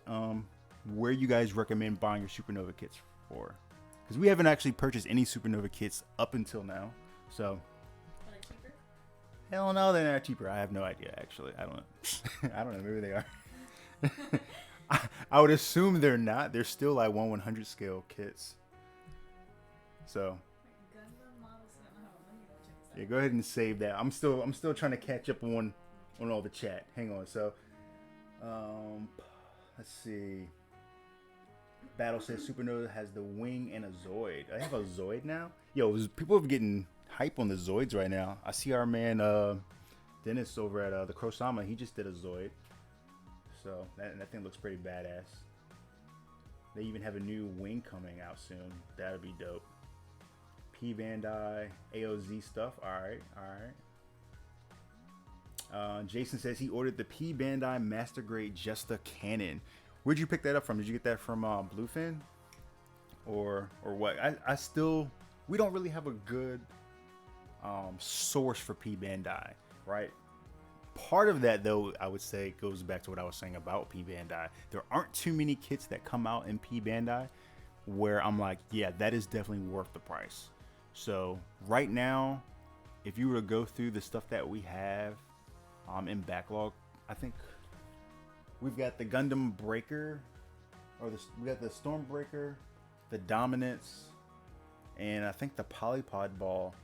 where you guys recommend buying your Supernova kits for, because we haven't actually purchased any Supernova kits up until now. So. Hell no, they're not cheaper. I have no idea, actually. I don't know. I don't know. Maybe they are. I would assume they're not. They're still like 1/100 scale kits. So. Yeah, go ahead and save that. I'm still trying to catch up on all the chat. Hang on. So, let's see. Battle says Supernova has the wing and a Zoid. I have a Zoid now. Yo, people are getting hype on the Zoids right now. I see our man Dennis over at the Krosama. He just did a Zoid, so that thing looks pretty badass. They even have a new wing coming out soon. That'll be dope. P Bandai AOZ stuff. All right. Jason says he ordered the P Bandai Master Grade Justa Cannon. Where'd you pick that up from? Did you get that from Bluefin, or what? I still, we don't really have a good source for P Bandai, right? Part of that, though, I would say goes back to what I was saying about P Bandai. There aren't too many kits that come out in P Bandai where I'm like, yeah, that is definitely worth the price. So right now, if you were to go through the stuff that we have in backlog, I think we've got the Gundam Breaker, we got the Stormbreaker, the Dominance, and I think the Polypod Ball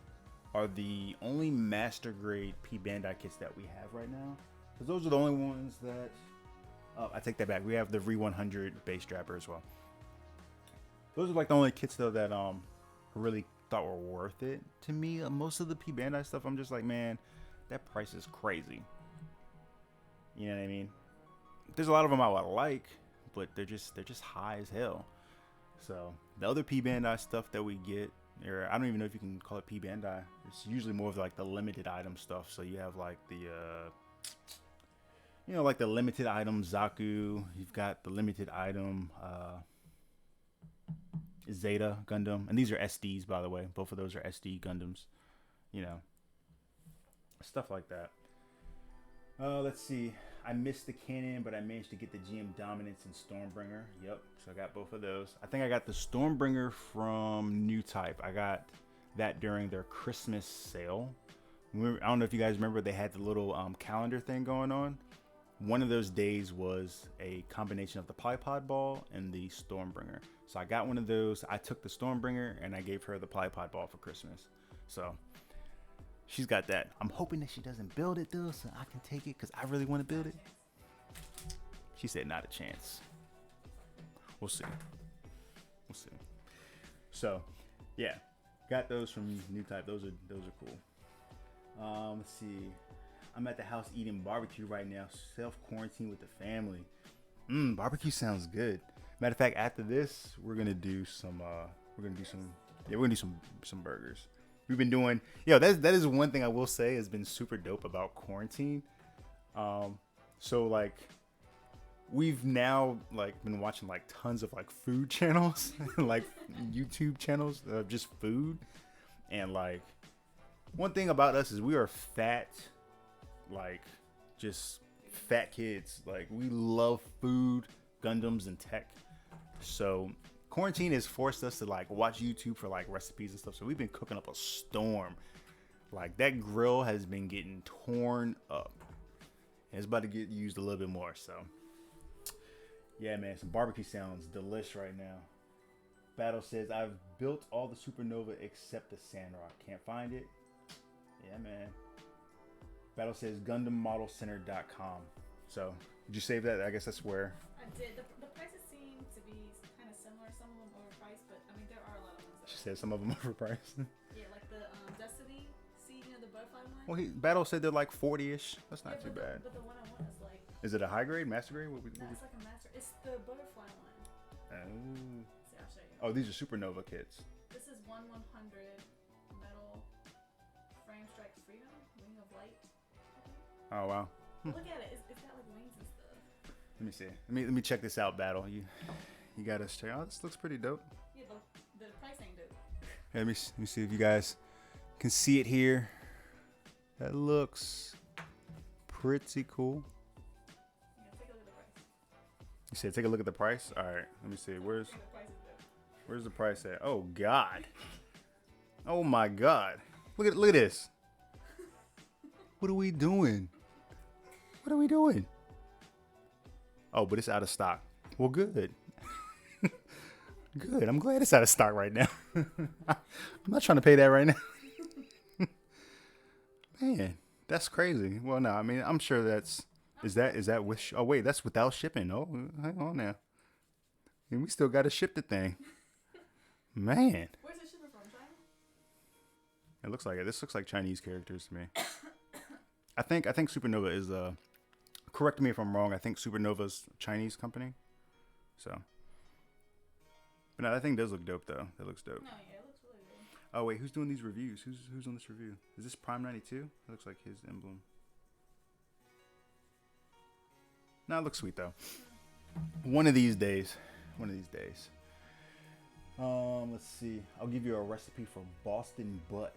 are the only master grade P Bandai kits that we have right now. Because those are the only ones that, I take that back. We have the V100 base strapper as well. Those are like the only kits though that really thought were worth it to me. Most of the P Bandai stuff, I'm just like, man, that price is crazy. You know what I mean? There's a lot of them I would like, but they're just high as hell. So the other P Bandai stuff that we get, or I don't even know if you can call it P Bandai. It's usually more of like the limited item stuff. So you have like the, like the limited item Zaku. You've got the limited item Zeta Gundam, and these are SDs, by the way. Both of those are SD Gundams. Stuff like that. Let's see. I missed the Cannon, but I managed to get the GM Dominance and Stormbringer. Yep, so I got both of those. I think I got the Stormbringer from New Type. I got that during their Christmas sale. I don't know if you guys remember, they had the little calendar thing going on. One of those days was a combination of the Polypod Ball and the Stormbringer. So I got one of those. I took the Stormbringer and I gave her the Polypod Ball for Christmas. So she's got that. I'm hoping that she doesn't build it though, so I can take it because I really want to build it. She said not a chance. We'll see. We'll see. So yeah, got those from New Type. Those are cool. Let's see. I'm at the house eating barbecue right now. Self-quarantine with the family. Barbecue sounds good. Matter of fact, after this, we're gonna do some burgers. We've been doing, that is one thing I will say has been super dope about quarantine. So like, we've now like been watching like tons of like food channels, like YouTube channels of just food, and like one thing about us is we are fat. Like just fat kids. Like we love food, Gundams, and tech. So quarantine has forced us to like watch YouTube for like recipes and stuff. So we've been cooking up a storm. Like that grill has been getting torn up. And it's about to get used a little bit more. So yeah, man, some barbecue sounds delish right now. Battle says I've built all the Supernova except the Sandrock. Can't find it. Yeah, man. Battle says GundamModelCenter.com. So, did you save that? I guess that's where. I did. The prices seem to be kind of similar. Some of them overpriced, but I mean there are a lot of ones. She said some of them overpriced. Yeah, like the Destiny seed, the butterfly one. Well, Battle said they're like 40-ish. That's not too bad. But the one I want is like. Is it a high grade, master grade? It's like a master. It's the butterfly one. Oh. See, I'll show you. Oh, these are Supernova kits. This is 1/100 metal frame strike freedom wing of light. Oh wow. Look at it. It's got like wings and stuff. Let me see. Let me check this out, Battle. You got us check. Oh, this looks pretty dope. Yeah, the price ain't dope. Hey, let me see if you guys can see it here. That looks pretty cool. Yeah, take a look at the price. You said take a look at the price. All right. Let me see. Where's the price at? Oh God. Oh my God. Look at this. What are we doing? What are we doing? Oh, but it's out of stock. Well, good. Good. I'm glad it's out of stock right now. I'm not trying to pay that right now. Man, that's crazy. Well, no, I mean, I'm sure is that with, oh wait, that's without shipping. Oh, hang on now. And we still got to ship the thing. Man. Where's it shipping from? China? It looks like it. This looks like Chinese characters to me. I think Supernova is correct me if I'm wrong. I think Supernova's a Chinese company. So, but no, that thing does look dope though. That looks dope. No, yeah, it looks really good. Oh wait, who's doing these reviews? Who's on this review? Is this Prime 92? It looks like his emblem. No, it looks sweet though. One of these days. One of these days. Let's see. I'll give you a recipe for Boston butt.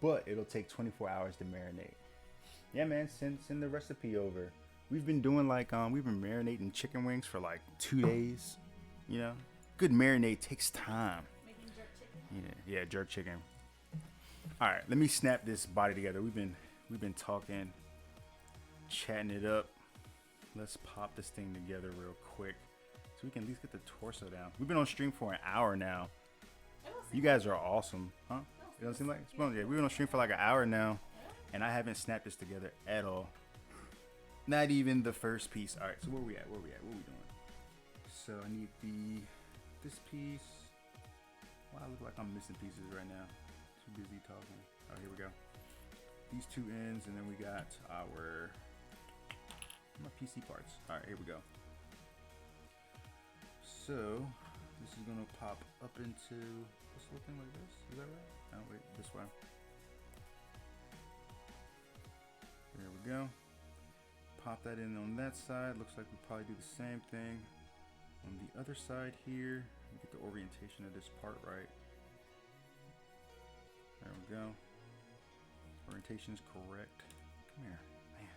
But it'll take 24 hours to marinate. Yeah, man, send the recipe over. We've been doing like we've been marinating chicken wings for like 2 days. You know, good marinade takes time. Making jerk chicken. Yeah, jerk chicken. All right, let me snap this body together. We've been talking, chatting it up. Let's pop this thing together real quick so we can at least get the torso down. We've been on stream for an hour now. You guys are awesome, huh? It doesn't seem like it's been, yeah. We've been on stream for like an hour now, and I haven't snapped this together at all. Not even the first piece. All right, so where we at? What are we doing? So I need this piece. Wow, I look like I'm missing pieces right now. Too busy talking. Oh, here we go. These two ends, and then we got my PC parts. All right, here we go. So this is gonna pop up into this little thing like this. Is that right? Oh wait, this way. There we go. Pop that in on that side. Looks like we probably do the same thing on the other side here. Get the orientation of this part right. There we go. Orientation is correct. Come here, man.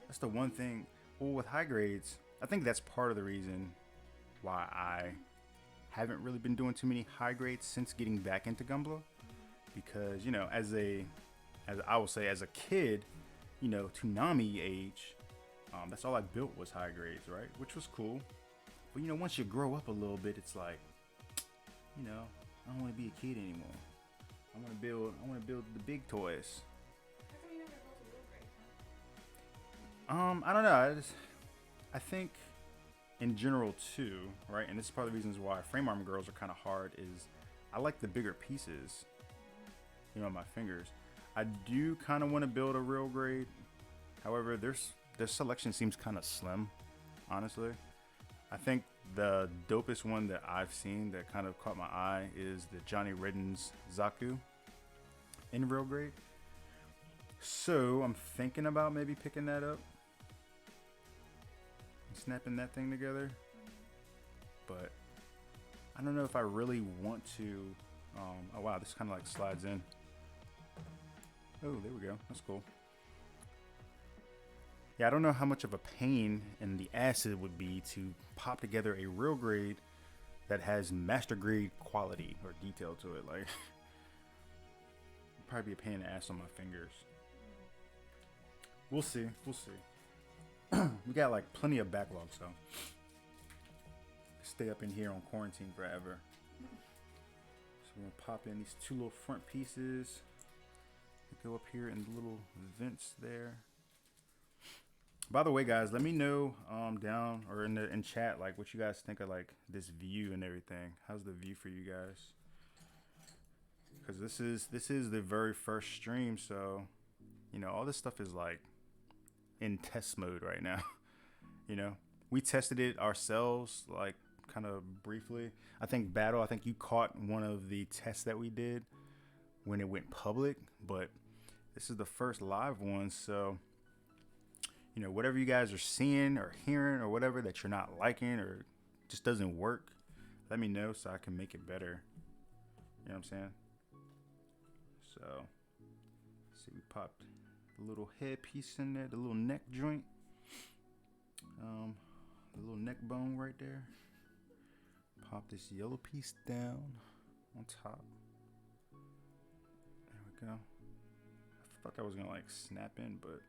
That's the one thing. Well, with high grades, I think that's part of the reason why I haven't really been doing too many high grades since getting back into Gumbler. Because, you know, as I will say, as a kid, you know, Toonami age, that's all I built was high grades, right? Which was cool. But, you know, once you grow up a little bit, it's like, you know, I don't want to be a kid anymore. I want to build the big toys. How come you never built a real grade, huh? I don't know. I think in general too, right? And this is part of the reasons why frame arm girls are kind of hard is I like the bigger pieces, you know, on my fingers. I do kind of want to build a real grade. However, their selection seems kind of slim, honestly. I think the dopest one that I've seen that kind of caught my eye is the Johnny Redden's Zaku in real grade. So I'm thinking about maybe picking that up and snapping that thing together. But I don't know if I really want to. Oh wow, this kind of like slides in. Oh, there we go. That's cool. Yeah, I don't know how much of a pain in the ass it would be to pop together a real grade that has master grade quality or detail to it. Like, it'd probably be a pain in the ass on my fingers. We'll see. We'll see. We got like plenty of backlog, so stay up in here on quarantine forever. So we're gonna pop in these two little front pieces. Go up here in the little vents there. By the way, guys, let me know down or in chat like what you guys think of like this view and everything. How's the view for you guys? Because this is the very first stream, so you know all this stuff is like in test mode right now. You know, we tested it ourselves like kind of briefly. I think you caught one of the tests that we did when it went public, but this is the first live one, so you know, whatever you guys are seeing or hearing or whatever that you're not liking or just doesn't work, let me know so I can make it better. You know what I'm saying? So, let's see, we popped the little head piece in there, the little neck joint, the little neck bone right there. Pop this yellow piece down on top. There we go. I thought that was gonna like snap in, but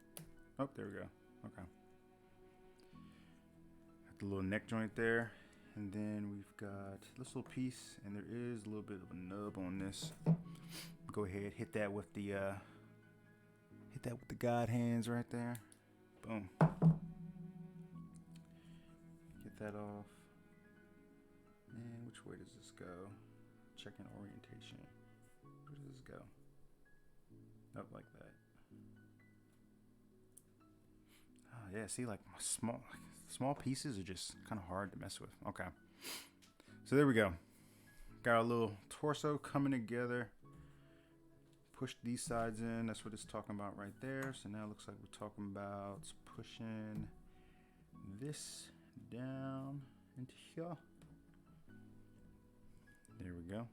oh, there we go. Okay. Got the little neck joint there, and then we've got this little piece, and there is a little bit of a nub on this. Go ahead, hit that with the God hands right there. Boom. Get that off. And which way does this go? Checking orientation. Where does this go? Up like that. Oh yeah, see, like my small pieces are just kind of hard to mess with. Okay. So there we go. Got our little torso coming together. Push these sides in. That's what it's talking about right there. So now it looks like we're talking about pushing this down into here. There we go.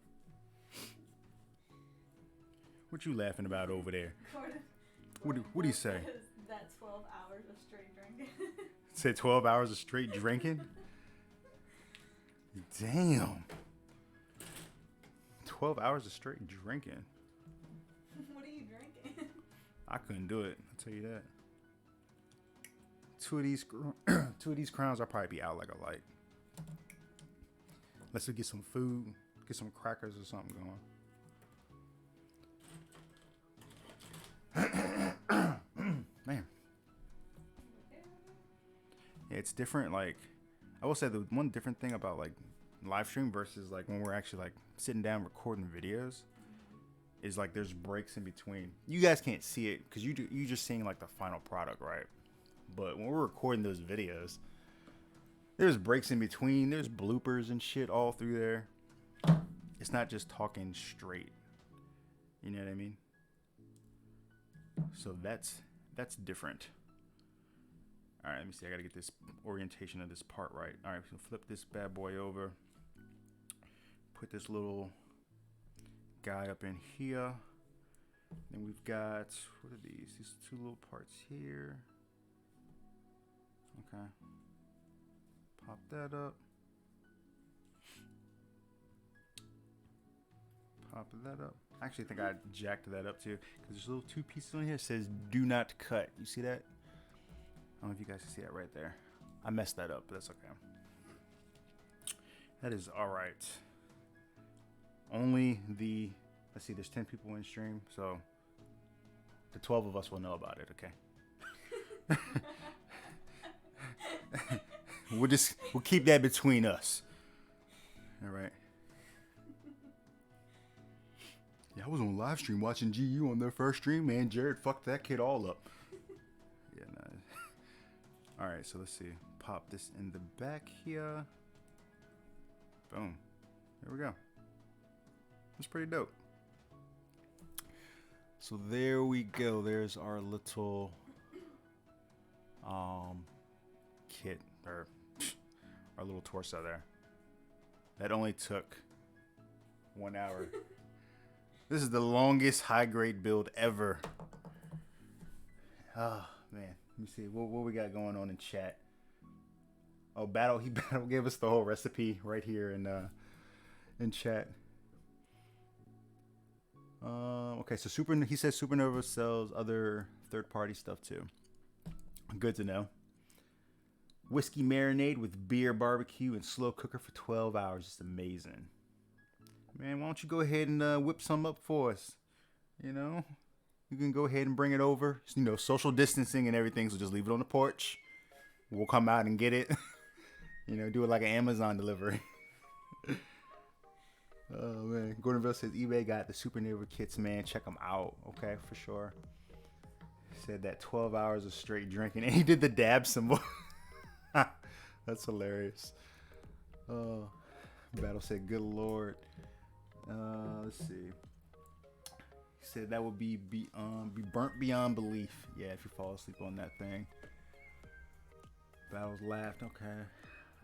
What you laughing about over there? What do you say? That 12 hours of straight drinking. Say 12 hours of straight drinking? Damn. 12 hours of straight drinking. What are you drinking? I couldn't do it. I'll tell you that. Two of these crowns, I'll probably be out like a light. Let's get some food, get some crackers or something going. Man. Yeah, it's different. Like, I will say the one different thing about like live stream versus like when we're actually like sitting down recording videos is like there's breaks in between. You guys can't see it because you just seeing like the final product, right? But when we're recording those videos, there's breaks in between. There's bloopers and shit all through there. It's not just talking straight. You know what I mean? So that's different. All right, let me see. I got to get this orientation of this part right. All right, so flip this bad boy over. Put this little guy up in here. Then we've got, what are these? These two little parts here. Okay. Pop that up. Pop that up. I actually think I jacked that up too, because there's little two pieces on here. It says do not cut. You see that? I don't know if you guys can see that right there. I messed that up, but that's okay. That is all right. Only the, let's see, there's 10 people in stream, so the 12 of us will know about it, okay? We'll keep that between us. All right. Yeah, I was on live stream watching GU on their first stream, man. Jared fucked that kid all up. Yeah, nah. All right, so let's see. Pop this in the back here. Boom. There we go. That's pretty dope. So there we go. There's our little kit, or our little torso there. That only took 1 hour. This is the longest high grade build ever. Oh man, let me see what we got going on in chat. Oh, Battle gave us the whole recipe right here in chat. Okay, so he says Supernova sells other third-party stuff too. Good to know. Whiskey marinade with beer, barbecue, and slow cooker for 12 hours. Just amazing. Man, why don't you go ahead and whip some up for us? You know, you can go ahead and bring it over. You know, social distancing and everything, so just leave it on the porch. We'll come out and get it. You know, do it like an Amazon delivery. Oh man, Gordonville says eBay got the Supernova kits, man. Check them out, okay, for sure. Said that 12 hours of straight drinking, and he did the dab symbol. That's hilarious. Battle said, "Good Lord." Let's see. He said that would be burnt beyond belief. Yeah, if you fall asleep on that thing. Battles laughed. Okay.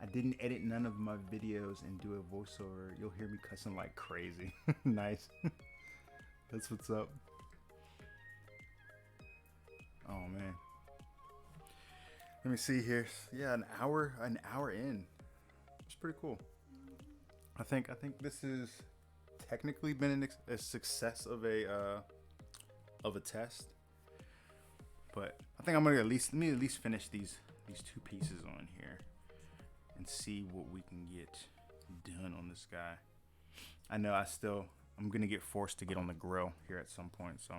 I didn't edit none of my videos and do a voiceover. You'll hear me cussing like crazy. Nice. That's what's up. Oh man. Let me see here. Yeah, an hour in. It's pretty cool. I think this has technically been a success of a test. But I think I'm gonna at least finish these two pieces on here and see what we can get done on this guy. I know I'm gonna get forced to get on the grill here at some point, so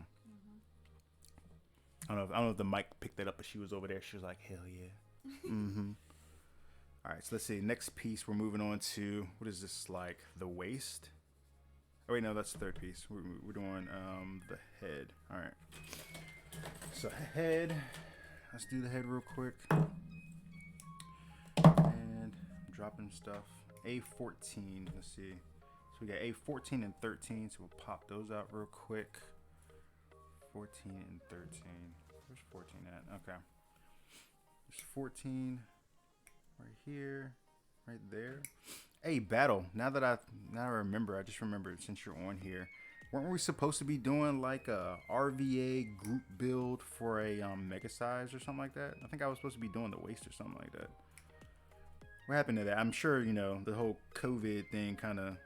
I don't know if the mic picked that up, but she was over there. She was like, hell yeah. All right, so let's see. Next piece, we're moving on to, what is this, like the waist? Oh wait, no, that's the third piece. We're doing the head. All right. So head. Let's do the head real quick. And I'm dropping stuff. A14. Let's see. So we got A14 and 13. So we'll pop those out real quick. 14 and 13. Where's 14 at? Okay. There's 14 right here, right there. Hey, Battle. Now I remember, I just remembered since you're on here. Weren't we supposed to be doing like a RVA group build for a mega size or something like that? I think I was supposed to be doing the waist or something like that. What happened to that? I'm sure, the whole COVID thing kind of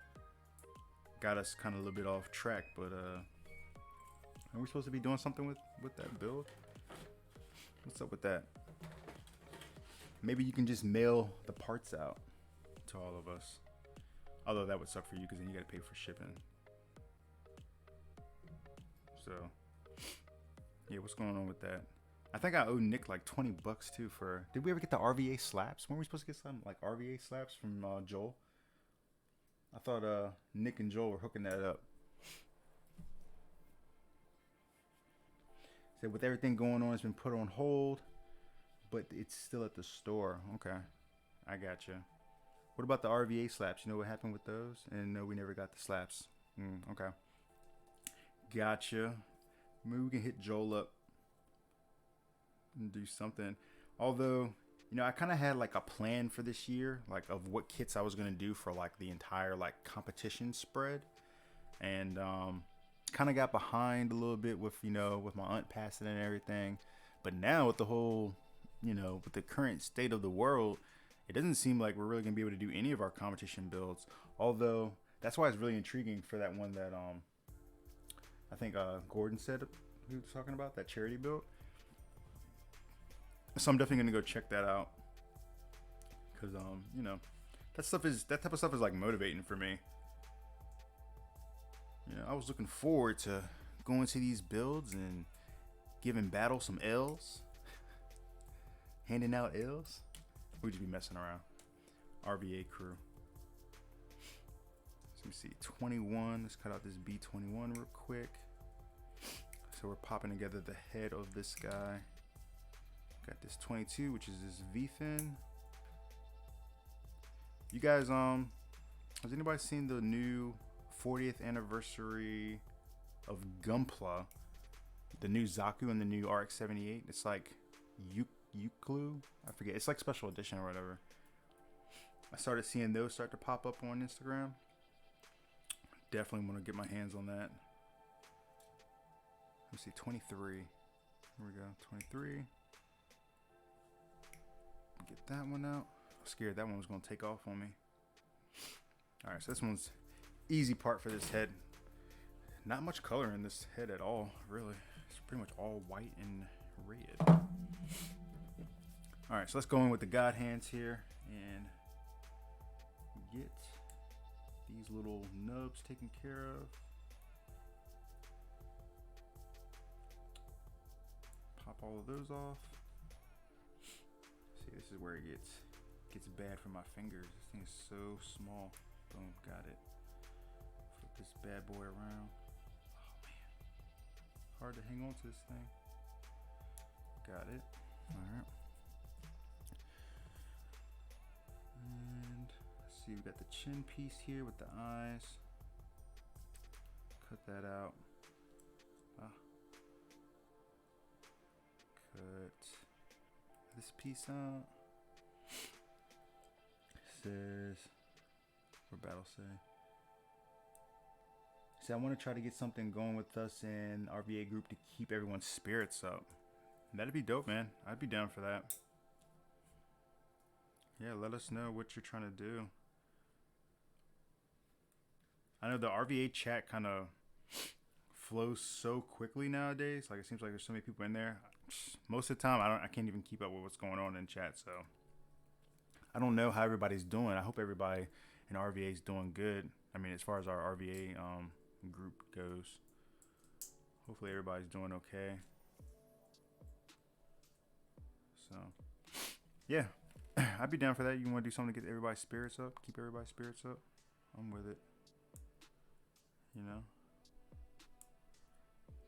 got us kind of a little bit off track, but are we supposed to be doing something with that build? What's up with that? Maybe you can just mail the parts out to all of us. Although that would suck for you because then you got to pay for shipping. So, yeah, what's going on with that? I think I owe Nick like $20 too for. Did we ever get the RVA slaps? Weren't we supposed to get some like RVA slaps from Joel? I thought Nick and Joel were hooking that up. Said with everything going on, it's been put on hold, but it's still at the store. Okay, I gotcha. What about the RVA slaps? You know what happened with those? And no, we never got the slaps. Okay. Gotcha. Maybe we can hit Joel up and do something. Although, I kind of had like a plan for this year, like of what kits I was going to do for like the entire like competition spread. And kind of got behind a little bit with, with my aunt passing and everything. But now with the whole, with the current state of the world, it doesn't seem like we're really going to be able to do any of our competition builds. Although that's why it's really intriguing for that one that I think Gordon said he was talking about, that charity build. So I'm definitely going to go check that out. Because, that type of stuff is like motivating for me. I was looking forward to going to these builds and giving Battle some L's. Handing out L's. We'd just be messing around. RVA crew. So let me see. 21. Let's cut out this B21 real quick. So we're popping together the head of this guy. Got this 22, which is this V-fin. You guys, has anybody seen the new 40th anniversary of Gunpla? The new Zaku and the new RX-78. It's like Uklu. I forget. It's like special edition or whatever. I started seeing those start to pop up on Instagram. Definitely want to get my hands on that. Let me see. 23. Here we go. 23. Get that one out. I'm scared that one was going to take off on me. Alright, so this one's easy part for this head. Not much color in this head at all, really. It's pretty much all white and red. Alright, so let's go in with the God hands here and get these little nubs taken care of. Pop all of those off. See, this is where it gets bad for my fingers. This thing is so small. Boom, got it. Flip this bad boy around. Oh man, hard to hang on to this thing. Got it. All right. And let's see, we got the chin piece here with the eyes. Cut that out. Cut this piece out. Says, what Battle say? See, I want to try to get something going with us in RVA group to keep everyone's spirits up. That'd be dope, man. I'd be down for that. Yeah, let us know what you're trying to do. I know the RVA chat kind of flows so quickly nowadays. Like, it seems like there's so many people in there. Most of the time, I can't even keep up with what's going on in chat. So I don't know how everybody's doing. I hope everybody in RVA is doing good. I mean, as far as our RVA group goes, hopefully everybody's doing okay. So yeah, I'd be down for that. You want to do something to get everybody's spirits up, keep everybody's spirits up? I'm with it.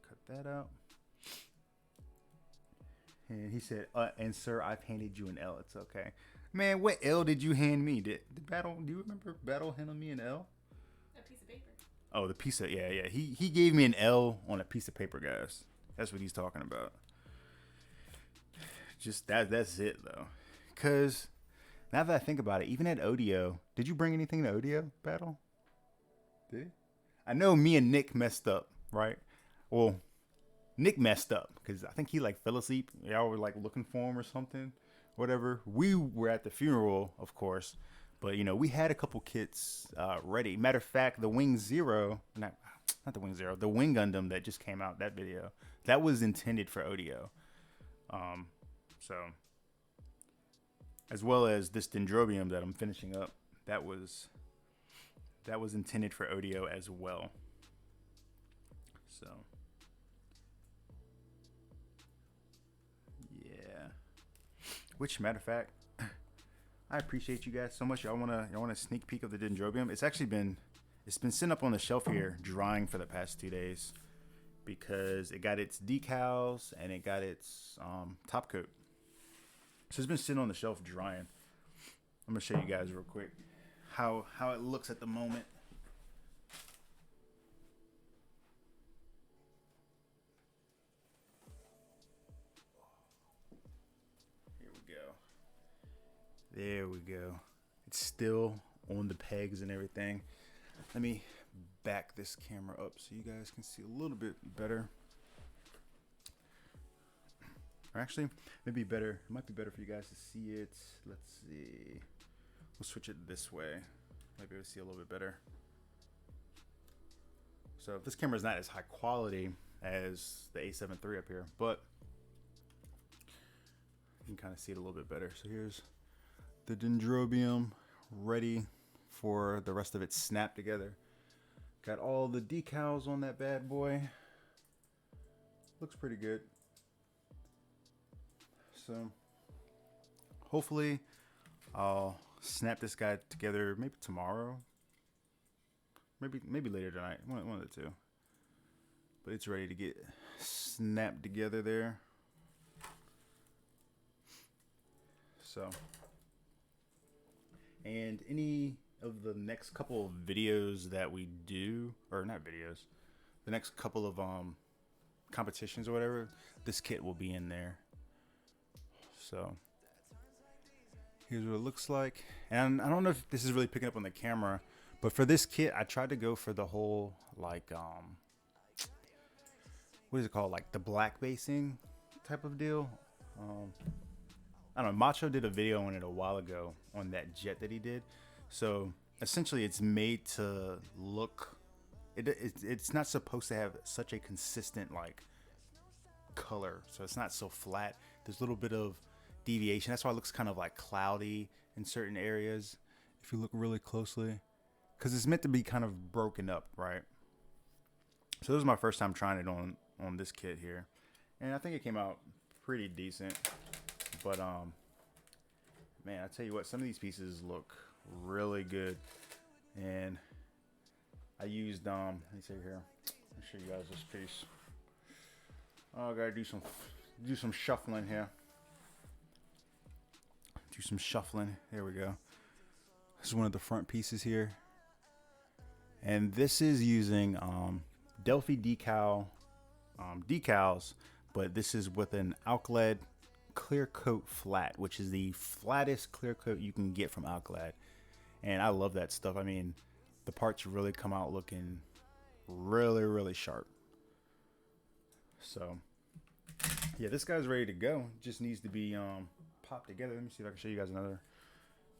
Cut that out. And he said, and sir, I've handed you an L. It's okay. Man, what L did you hand me? Did Battle, do you remember Battle handing me an L? A piece of paper. Oh, the piece of, yeah. He gave me an L on a piece of paper, guys. That's what he's talking about. Just that's it, though. Because Now that I think about it, even at Odeo, did you bring anything to Odeo battle? Did you? I know me and Nick messed up, right? Well, Nick messed up because I think he like fell asleep. Y'all were like looking for him or something, whatever. We were at the funeral, of course, but you know we had a couple kits ready. Matter of fact, the Wing Zero, not the Wing Zero, the Wing Gundam that just came out, that video, that was intended for Odeo. So as well as this Dendrobium that I'm finishing up, that was intended for Odeo as well. So yeah. Which, matter of fact, I appreciate you guys so much. Y'all want a sneak peek of the Dendrobium? It's been sitting up on the shelf here drying for the past 2 days because it got its decals and it got its top coat. So it's been sitting on the shelf drying. I'm gonna show you guys real quick how it looks at the moment. There we go. It's still on the pegs and everything. Let me back this camera up so you guys can see a little bit better. Or actually, maybe better. It might be better for you guys to see it. Let's see. We'll switch it this way. Might be able to see a little bit better. So this camera is not as high quality as the A7 III up here, but you can kind of see it a little bit better. So here's the Dendrobium ready for the rest of it snapped together. Got all the decals on that bad boy. Looks pretty good. So hopefully I'll snap this guy together maybe tomorrow. Maybe later tonight. One of the two. But it's ready to get snapped together there. So, and any of the next couple of videos that we do, or not videos, the next couple of competitions or whatever, this kit will be in there. So here's what it looks like. And I don't know if this is really picking up on the camera, but for this kit, I tried to go for the whole, like, what is it called? Like the black basing type of deal. I don't know. Macho did a video on it a while ago on that jet that he did. So essentially it's made to look, it's not supposed to have such a consistent like color. So it's not so flat. There's a little bit of deviation. That's why it looks kind of like cloudy in certain areas if you look really closely, because it's meant to be kind of broken up, right? So this is my first time trying it on this kit here, and I think it came out pretty decent. But man, I tell you what, some of these pieces look really good. And I used let me see here, let me show you guys this piece. Oh, I gotta do some shuffling here. Do some shuffling. There we go. This is one of the front pieces here, and this is using Delphi decals, but this is with an Alclad clear coat flat, which is the flattest clear coat you can get from Alclad, and I love that stuff. I mean, the parts really come out looking really sharp. So yeah, this guy's ready to go. Just needs to be popped together. Let me see if I can show you guys another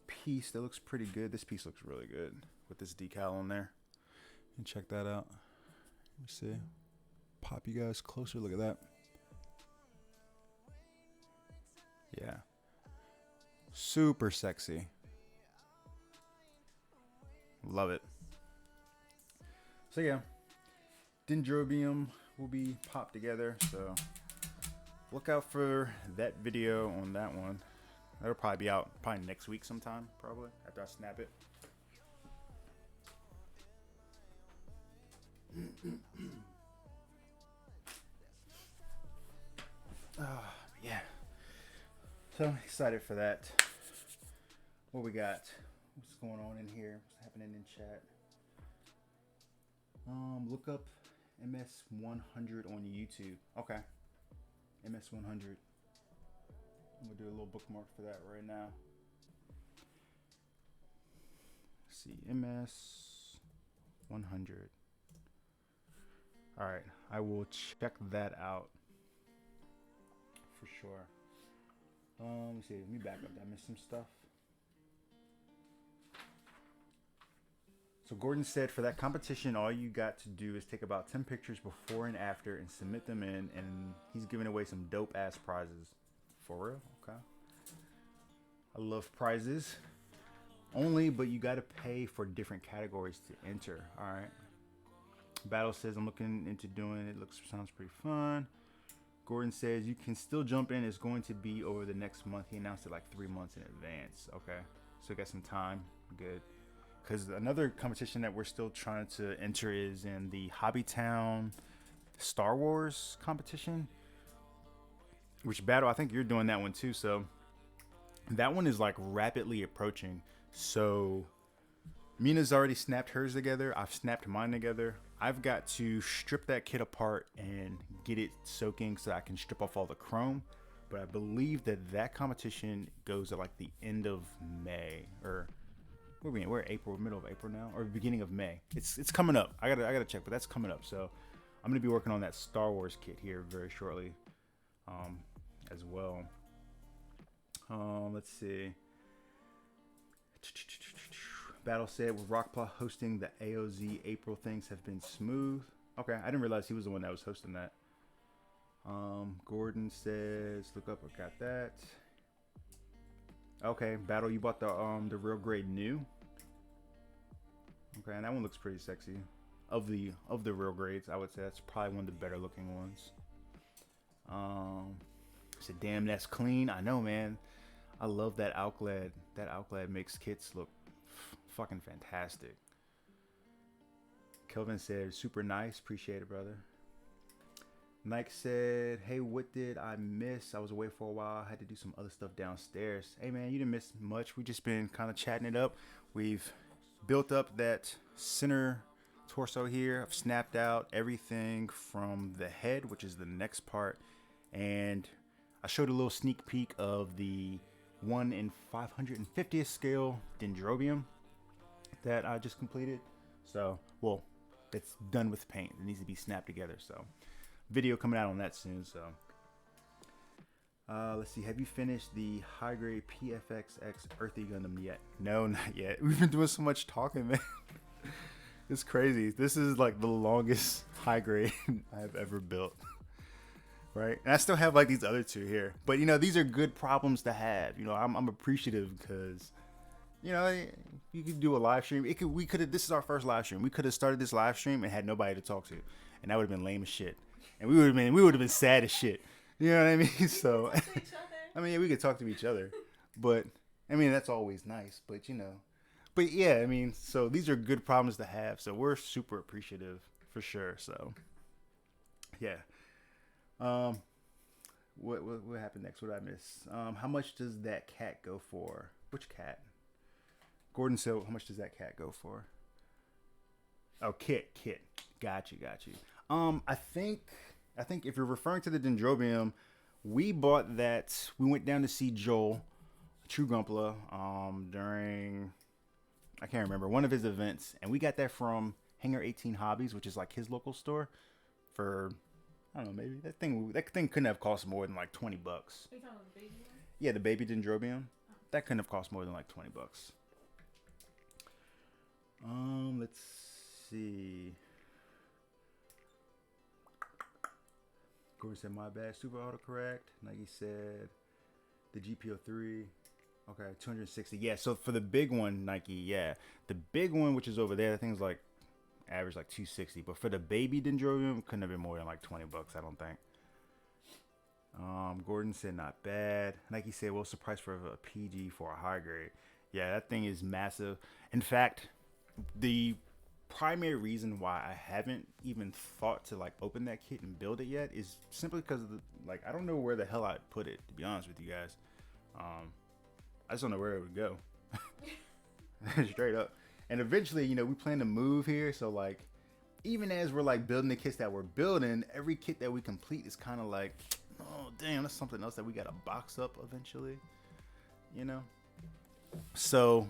piece that looks pretty good. This piece looks really good with this decal on there. And check that out. Let me see. Pop you guys closer. Look at that. Yeah. Super sexy. Love it. So yeah, Dendrobium will be popped together. So look out for that video on that one. That'll probably be out probably next week sometime, probably after I snap it. Yeah. So excited for that. What we got? What's going on in here? What's happening in chat? Look up MS100 on YouTube. Okay. MS100. I'm gonna do a little bookmark for that right now. see, MS 100. All right, I will check that out for sure. Let me see. Let me back up. Did I miss some stuff? So Gordon said for that competition, all you got to do is take about 10 pictures before and after and submit them in, and he's giving away some dope ass prizes. For real? Okay. I love prizes. Only, but you got to pay for different categories to enter. All right. Battle says I'm looking into doing it. Sounds pretty fun. Gordon says you can still jump in. It's going to be over the next month. He announced it like 3 months in advance. Okay. So got some time. Good. Because another competition that we're still trying to enter is in the Hobbytown Star Wars competition. Which Battle, I think you're doing that one too. So that one is like rapidly approaching. So Mina's already snapped hers together. I've snapped mine together. I've got to strip that kit apart and get it soaking so I can strip off all the chrome. But I believe that competition goes at like the end of May, or we're April, middle of April now, or beginning of May. It's coming up. I gotta check, but that's coming up. So I'm gonna be working on that Star Wars kit here very shortly, as well. Let's see. Battle said with Rockpaw hosting the AOZ April, things have been smooth. Okay, I didn't realize he was the one that was hosting that. Gordon says, look up, I got that. Okay, Battle, you bought the real grade new. Okay, and that one looks pretty sexy. Of the real grades, I would say that's probably one of the better looking ones. I said, damn, that's clean. I know, man. I love that Outglad. That Outglad makes kits look fucking fantastic. Kelvin said, super nice. Appreciate it, brother. Nike said, hey, what did I miss? I was away for a while. I had to do some other stuff downstairs. Hey, man, you didn't miss much. We just been kind of chatting it up. We've built up that center torso here. I've snapped out everything from the head, which is the next part. And I showed a little sneak peek of the 1 in 550th scale Dendrobium that I just completed. So, well, it's done with paint. It needs to be snapped together. So, video coming out on that soon. So, let's see. Have you finished the high grade PFXX Earthy Gundam yet? No, not yet. We've been doing so much talking, man. It's crazy. This is like the longest high grade I've ever built. Right, and I still have like these other two here, but you know, these are good problems to have. You know, I'm appreciative because, you know, you could do a live stream. We could have. This is our first live stream. We could have started this live stream and had nobody to talk to, and that would have been lame as shit. And we would have been sad as shit. You know what I mean? So, I mean, yeah, we could talk to each other, but I mean, that's always nice. But you know, but yeah, I mean, so these are good problems to have. So we're super appreciative for sure. So, yeah. What happened next? What did I miss? How much does that cat go for? Which cat? Gordon said, how much does that cat go for? Oh, kit. Got you. I think if you're referring to the Dendrobium, we bought that. We went down to see Joel, True Grumpla, during, I can't remember, one of his events, and we got that from Hangar 18 Hobbies, which is like his local store, for, I don't know, maybe that thing couldn't have cost more than like $20. Are you talking about the baby one? Yeah, the baby Dendrobium. Oh. That couldn't have cost more than like $20. Let's see. Gordon said, my bad, super autocorrect. Nike said, the GPO3. Okay, 260. Yeah, so for the big one, Nike, yeah. The big one, which is over there, I think is like, average like 260, but for the baby Dendrobium, couldn't have been more than like $20, I don't think. Gordon said not bad. Nike said, what's the price for a PG for a high grade? Yeah, that thing is massive. In fact, the primary reason why I haven't even thought to like open that kit and build it yet is simply because of the, like, I don't know where the hell I'd put it, to be honest with you guys. I just don't know where it would go. Straight up. And eventually, you know, we plan to move here. So, like, even as we're, like, building the kits that we're building, every kit that we complete is kind of like, oh, damn, that's something else that we got to box up eventually, you know? So,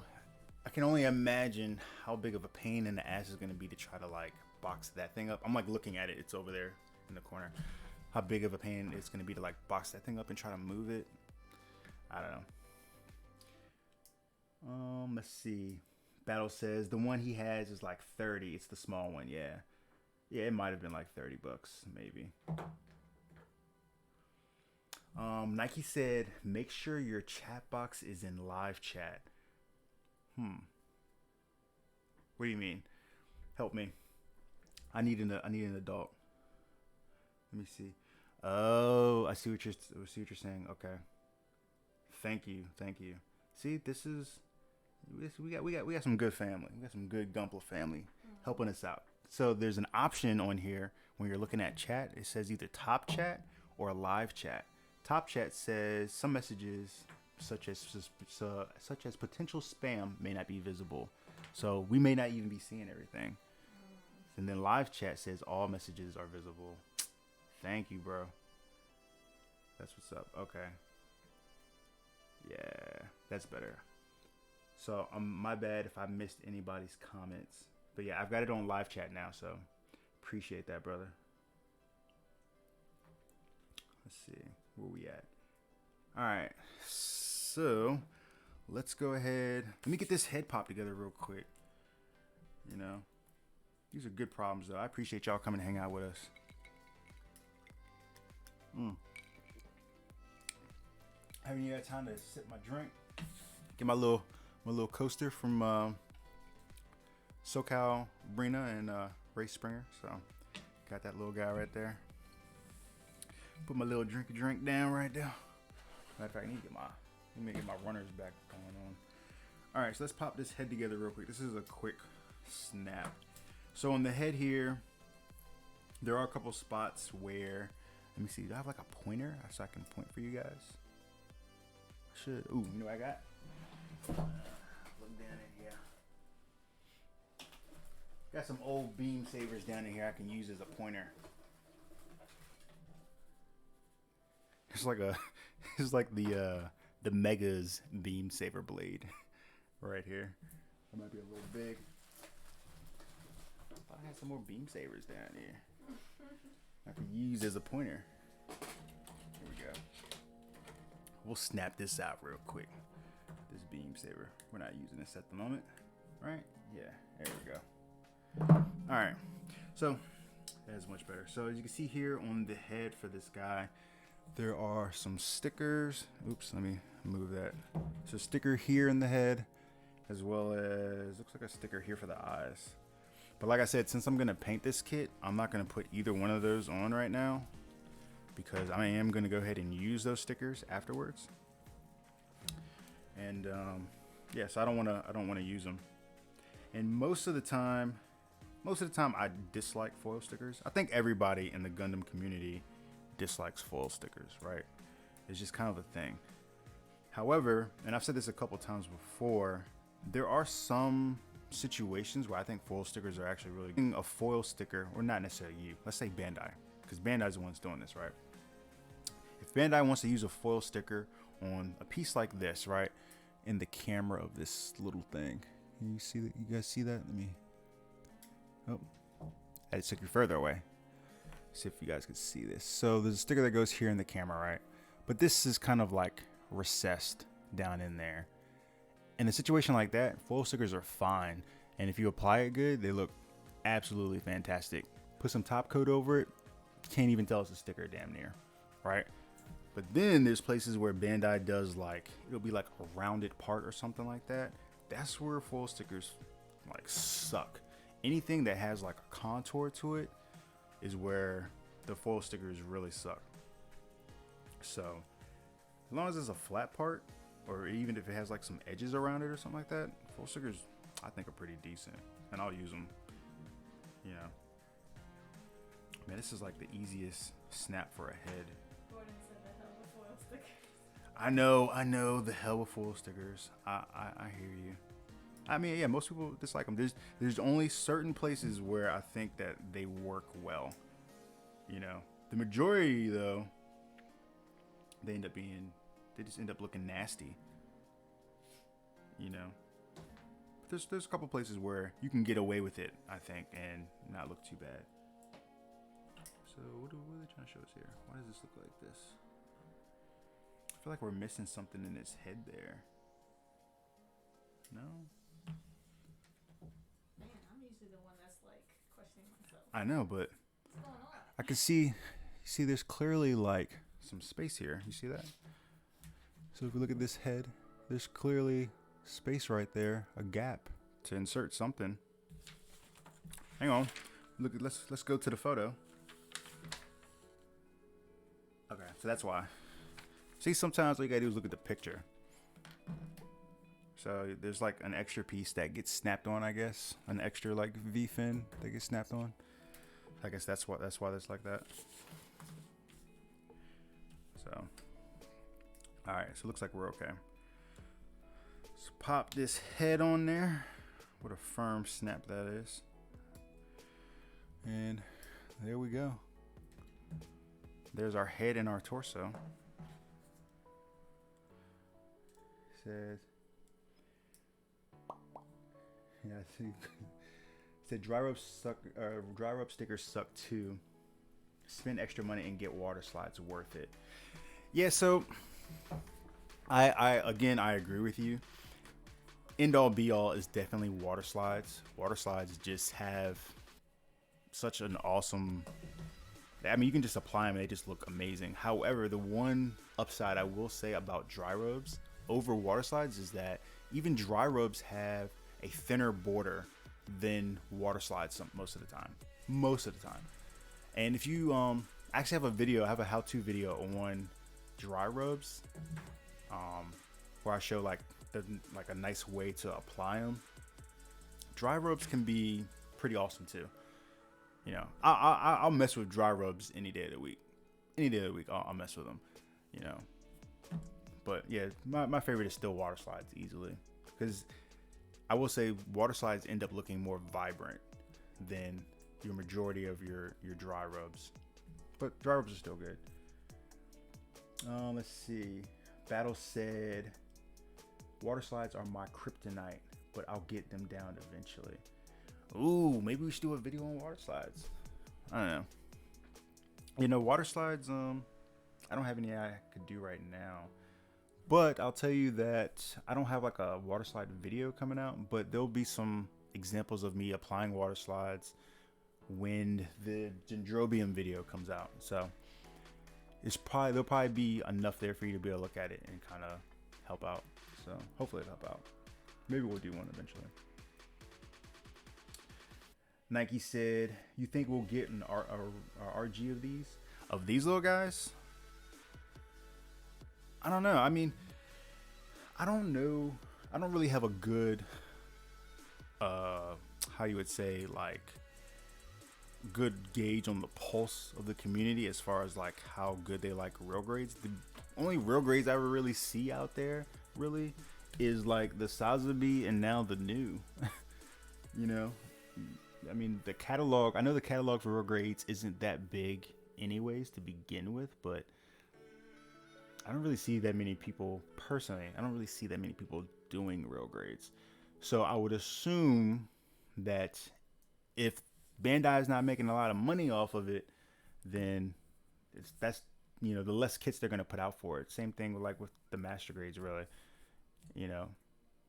I can only imagine how big of a pain in the ass is going to be to try to like box that thing up. I'm like looking at it. It's over there in the corner. How big of a pain it's going to be to like box that thing up and try to move it. I don't know. Let's see. Battle says the one he has is like 30. It's the small one. Yeah. Yeah, it might have been like $30 maybe. Nike said, make sure your chat box is in live chat. What do you mean? Help me. I need an adult. Let me see. Oh, I see what you're saying. Okay. Thank you. See, we got some good family. We got some good Gumpler family helping us out. So there's an option on here when you're looking at chat. It says either top chat or live chat. Top chat says some messages such as potential spam may not be visible. So we may not even be seeing everything. And then live chat says all messages are visible. Thank you, bro. That's what's up. Okay. Yeah, that's better. So my bad if I missed anybody's comments. But yeah, I've got it on live chat now, so appreciate that, brother. Let's see, where we at? All right, so let's go ahead. Let me get this head pop together real quick. You know, these are good problems, though. I appreciate y'all coming to hang out with us. Having you had time to sip my drink. Get my little coaster from SoCal Brina and Ray Springer. So got that little guy right there. Put my little drink down right there. Matter of fact, I need to get my runners back going on. All right, so let's pop this head together real quick. This is a quick snap. So on the head here, there are a couple spots where, let me see, do I have like a pointer so I can point for you guys? I should. Ooh, you know what I got? Look down in here. Got some old beam sabers down in here I can use as a pointer. It's like the Mega's beam saber blade right here. That might be a little big. I thought I had some more beam sabers down here I could use as a pointer. Here we go. We'll snap this out real quick. This beam saber. We're not using this at the moment, right? Yeah, there we go. All right, so that's much better. So as you can see here on the head for this guy, there are some stickers. Oops, let me move that. So sticker here in the head, as well as looks like a sticker here for the eyes. But like I said, since I'm gonna paint this kit, I'm not gonna put either one of those on right now because I am gonna go ahead and use those stickers afterwards. And yeah, so I don't wanna use them. And most of the time I dislike foil stickers. I think everybody in the Gundam community dislikes foil stickers, right? It's just kind of a thing. However, and I've said this a couple times before, there are some situations where I think foil stickers are actually really good. A foil sticker, or not necessarily you, let's say Bandai, because Bandai's the one's doing this, right? If Bandai wants to use a foil sticker on a piece like this, right, in the camera of this little thing, you see that? You guys see that? Let me. Oh, I had to take you further away. See if you guys can see this. So there's a sticker that goes here in the camera, right? But this is kind of like recessed down in there. In a situation like that, foil stickers are fine. And if you apply it good, they look absolutely fantastic. Put some top coat over it, can't even tell it's a sticker damn near, right? But then there's places where Bandai does like, it'll be like a rounded part or something like that. That's where foil stickers like suck. Anything that has like a contour to it is where the foil stickers really suck. So as long as it's a flat part, or even if it has like some edges around it or something like that, foil stickers I think are pretty decent, and I'll use them. You know, man, this is like the easiest snap for a head. Gordon said the hell with foil stickers. I know the hell with foil stickers. I hear you. I mean, yeah, most people dislike them. There's only certain places where I think that they work well. You know, the majority though, they just end up looking nasty. You know, there's a couple places where you can get away with it, I think, and not look too bad. So what are they trying to show us here? Why does this look like this? I feel like we're missing something in his head there. No? Man, I'm usually the one that's like questioning myself. I know, but What's going on? I can see there's clearly like some space here. You see that? So if we look at this head, there's clearly space right there, a gap to insert something. Hang on. Let's go to the photo. Okay, so that's why. See, sometimes all you gotta do is look at the picture. So there's like an extra piece that gets snapped on, I guess. An extra like V fin that gets snapped on. I guess that's why it's like that. So, all right, so it looks like we're okay. Let's pop this head on there. What a firm snap that is. And there we go. There's our head and our torso. Says, yeah, see. Said dry rope stickers suck too. Spend extra money and get water slides worth it. Yeah, so I agree with you. End all be all is definitely water slides. Water slides just have such an awesome, I mean, you can just apply them and they just look amazing. However, the one upside I will say about dry robes over water slides is that even dry robes have a thinner border than water slides most of the time. And if you I actually have a video, I have a how-to video on dry robes, where I show like a nice way to apply them. Dry robes can be pretty awesome too. You know, I'll mess with dry robes any day of the week. I'll mess with them. You know, but yeah, my favorite is still water slides easily, because I will say water slides end up looking more vibrant than your majority of your dry robes. But dry robes are still good. Let's see. Battle said, water slides are my kryptonite, but I'll get them down eventually. Ooh, maybe we should do a video on water slides. I don't know. You know, water slides, I don't have any I could do right now. But I'll tell you that I don't have like a water slide video coming out, but there'll be some examples of me applying water slides when the Dendrobium video comes out. So there'll probably be enough there for you to be able to look at it and kind of help out. So hopefully it'll help out. Maybe we'll do one eventually. Nike said, you think we'll get an RG of these? Of these little guys? I don't know. I mean, I don't know. I don't really have a good, how you would say, like, good gauge on the pulse of the community as far as like how good they like real grades. The only real grades I ever really see out there really is like the Sazabi and now the new. You know, I mean, the catalog, I know the catalog for real grades isn't that big anyways to begin with, but I don't really see that many people personally. I don't really see that many people doing real grades. So I would assume that if Bandai is not making a lot of money off of it, then that's you know, the less kits they're gonna put out for it. Same thing with like with the master grades, really. You know,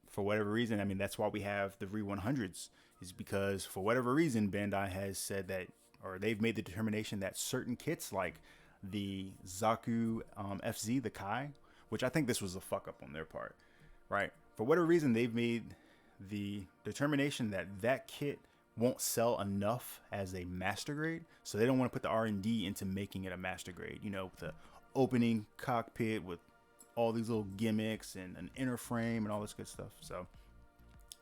for whatever reason, I mean, that's why we have the Re-100s, is because for whatever reason Bandai has said that, or they've made the determination that certain kits like the Zaku FZ, the Kai, which I think this was a fuck up on their part, right? For whatever reason, they've made the determination that that kit won't sell enough as a master grade, so they don't want to put the R&D into making it a master grade. You know, with the opening cockpit with all these little gimmicks and an inner frame and all this good stuff. So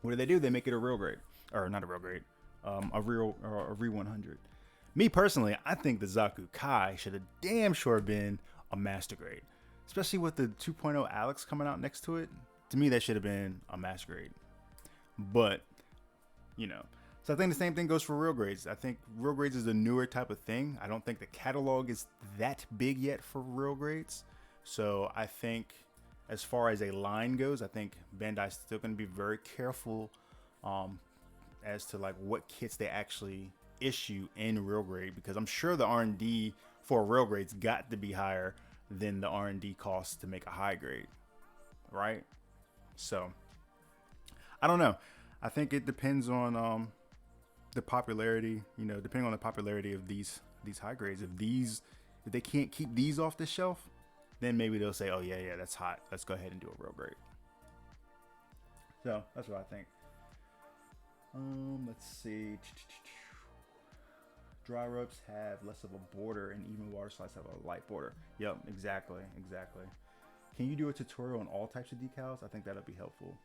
what do? They make it a real grade, or not a real grade, a Re-100. Me personally, I think the Zaku Kai should have damn sure been a master grade, especially with the 2.0 Alex coming out next to it. To me, that should have been a master grade. But, you know, so I think the same thing goes for real grades. I think real grades is a newer type of thing. I don't think the catalog is that big yet for real grades. So I think as far as a line goes, I think Bandai's still going to be very careful as to like what kits they actually issue in real grade, because I'm sure the R&D for real grade's got to be higher than the R&D costs to make a high grade, right? So I don't know. I think it depends on the popularity, you know, depending on the popularity of these high grades. If they can't keep these off the shelf, then maybe they'll say, oh yeah, that's hot, let's go ahead and do a real grade. So that's what I think. Let's see. Dry rubs have less of a border, and even water slides have a light border. Yep, exactly. Can you do a tutorial on all types of decals? I think that'll be helpful.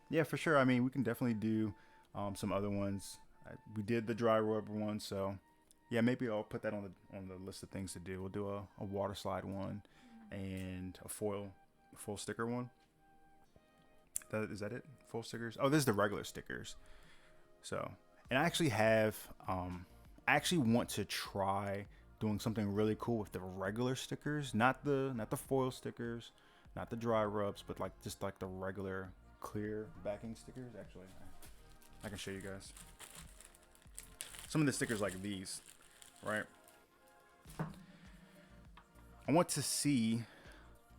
Yeah, for sure. I mean, we can definitely do some other ones. We did the dry rubber one, so yeah, maybe I'll put that on the list of things to do. We'll do a water slide one and a full sticker one. Is that it? Full stickers? Oh, this is the regular stickers. So, and I actually have, I actually want to try doing something really cool with the regular stickers, not the foil stickers, not the dry rubs, but like just like the regular clear backing stickers. Actually, I can show you guys some of the stickers like these, right? I want to see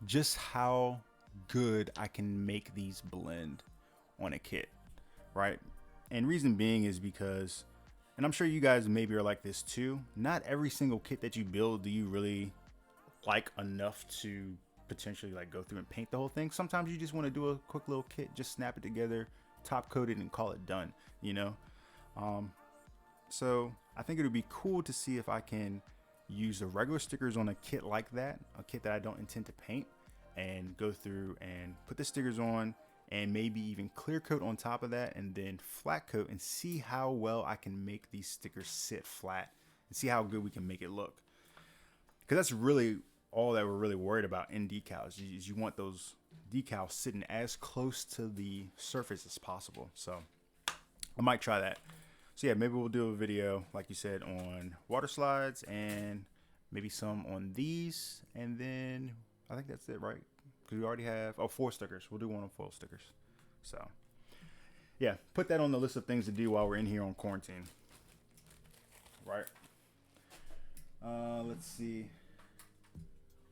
just how good I can make these blend on a kit, right? And reason being is because, and I'm sure you guys maybe are like this too, not every single kit that you build do you really like enough to potentially like go through and paint the whole thing. Sometimes you just want to do a quick little kit, just snap it together, top coat it, and call it done, you know? So I think it would be cool to see if I can use the regular stickers on a kit like that, a kit that I don't intend to paint, and go through and put the stickers on and maybe even clear coat on top of that, and then flat coat, and see how well I can make these stickers sit flat and see how good we can make it look. Because that's really all that we're really worried about in decals, is you want those decals sitting as close to the surface as possible. So I might try that. So yeah, maybe we'll do a video, like you said, on water slides, and maybe some on these, and then I think that's it, right? Because we already have, foil stickers. We'll do one on foil stickers. So yeah, put that on the list of things to do while we're in here on quarantine, right? Let's see.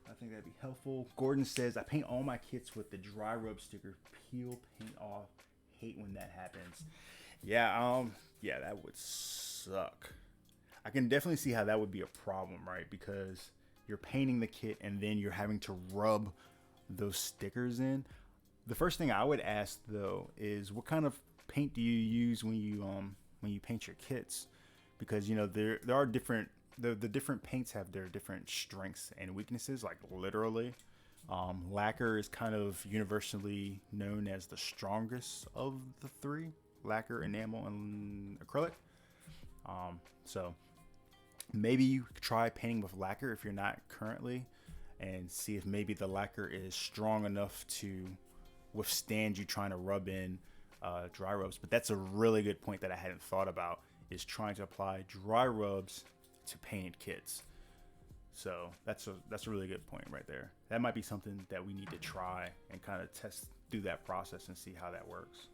I think that'd be helpful. Gordon says, I paint all my kits with the dry rub sticker. Peel paint off. Hate when that happens. Yeah, yeah, that would suck. I can definitely see how that would be a problem, right? Because you're painting the kit and then you're having to rub those stickers in. The first thing I would ask though is, what kind of paint do you use when you paint your kits? Because you know there are different, the different paints have their different strengths and weaknesses, like literally. Lacquer is kind of universally known as the strongest of the three: lacquer, enamel, and acrylic. So maybe you could try painting with lacquer if you're not currently, and see if maybe the lacquer is strong enough to withstand you trying to rub in dry rubs. But that's a really good point that I hadn't thought about, is trying to apply dry rubs to painted kits. So that's a really good point right there. That might be something that we need to try and kind of test through that process and see how that works.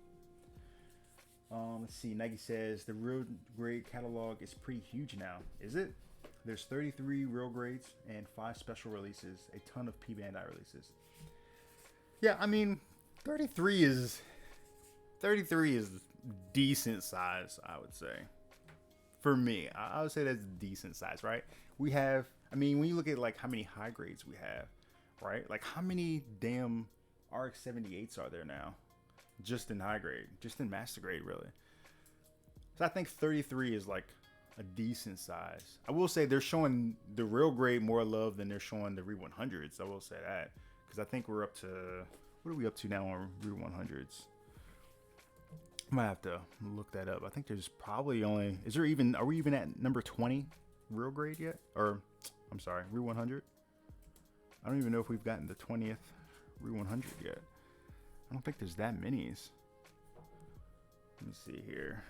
Let's see. Nike says the real grade catalog is pretty huge now. Is it? There's 33 real grades and 5 special releases, a ton of P Bandai releases. Yeah, I mean, 33 is decent size, I would say. For me, I would say that's decent size, right? We have, I mean, when you look at like how many high grades we have, right? Like how many damn RX-78s are there now? Just in high grade, just in master grade, really. So I think 33 is like a decent size. I will say they're showing the real grade more love than they're showing the Re-100s. I will say that, because I think we're up to, what are we up to now on Re-100s? I might have to look that up. I think there's probably only, are we even at number 20 real grade yet? Or, I'm sorry, Re-100? I don't even know if we've gotten the 20th Re-100 yet. I don't think there's that minis. Let me see here.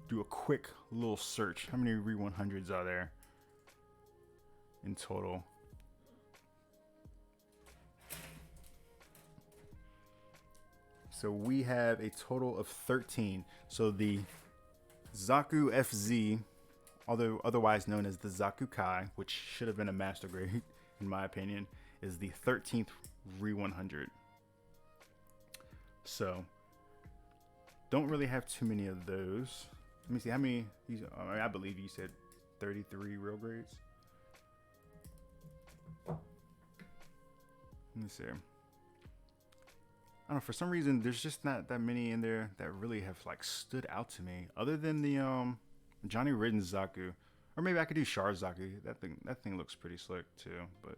Do a quick little search. How many Re-100s are there in total? So we have a total of 13. So the Zaku FZ, although otherwise known as the Zaku Kai, which should have been a master grade in my opinion, is the 13th Re 100. So don't really have too many of those. Let me see how many. I believe you said 33 real grades. Let me see. I don't know, for some reason there's just not that many in there that really have like stood out to me, other than the Johnny Ridden Zaku, or maybe I could do Shard Zaku. That thing looks pretty slick too. But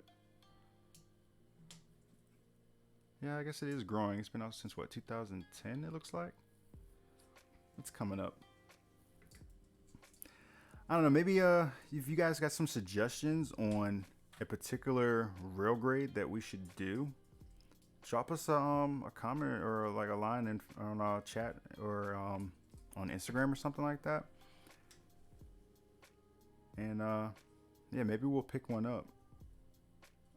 yeah, I guess it is growing. It's been out since what, 2010? It looks like it's coming up. I don't know. Maybe if you guys got some suggestions on a particular railgrade that we should do, drop us a comment or like a line on our chat or on Instagram or something like that. And yeah, maybe we'll pick one up.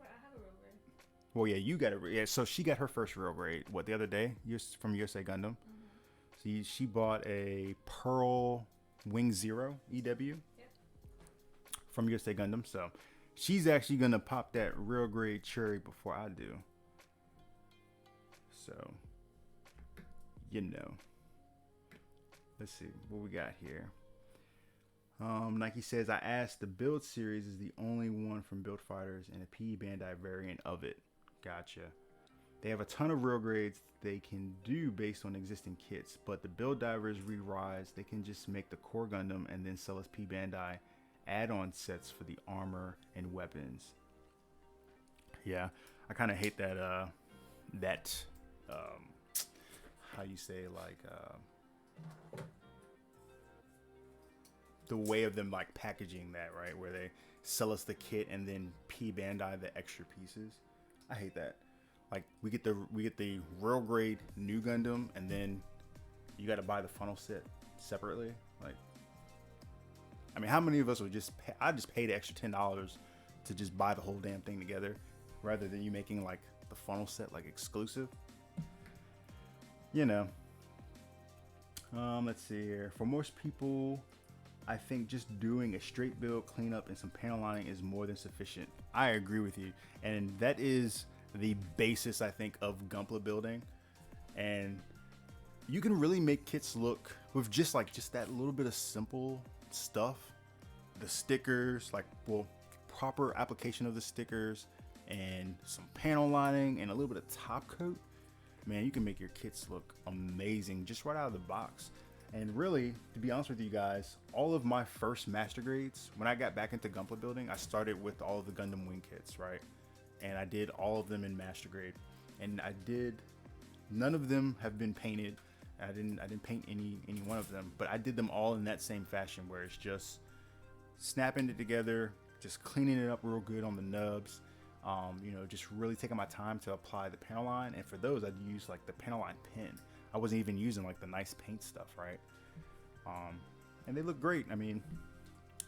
Wait, I have a real grade. Well, yeah, you got it. Yeah, so she got her first real grade. What, the other day? From USA Gundam. Mm-hmm. She bought a Pearl Wing Zero EW. Yep. From USA Gundam. So she's actually gonna pop that real grade cherry before I do. So, you know. Let's see what we got here. Nike says, I asked, the build series is the only one from Build Fighters and a PE Bandai variant of it. Gotcha. They have a ton of real grades they can do based on existing kits, but the Build Divers re-rise, they can just make the core Gundam and then sell as P Bandai add-on sets for the armor and weapons. Yeah, I kind of hate that how you say, like the way of them like packaging that, right, where they sell us the kit and then P Bandai the extra pieces. I hate that. Like we get the real grade new Gundam and then you got to buy the funnel set separately. Like, I mean, how many of us would just pay? I just pay the extra $10 to just buy the whole damn thing together, rather than you making like the funnel set like exclusive. You know. Let's see here. For most people, I think just doing a straight build, cleanup, and some panel lining is more than sufficient. I agree with you, and that is the basis, I think, of Gunpla building. And you can really make kits look with just that little bit of simple stuff. The stickers, proper application of the stickers, and some panel lining, and a little bit of top coat. Man, you can make your kits look amazing just right out of the box. And really, to be honest with you guys, all of my first master grades, when I got back into Gunpla building, I started with all of the Gundam wing kits, right? And I did all of them in master grade. And none of them have been painted. I didn't paint any one of them, but I did them all in that same fashion, where it's just snapping it together, just cleaning it up real good on the nubs. Just really taking my time to apply the panel line. And for those, I'd use like the panel line pen. I wasn't even using like the nice paint stuff, right? And they look great. I mean,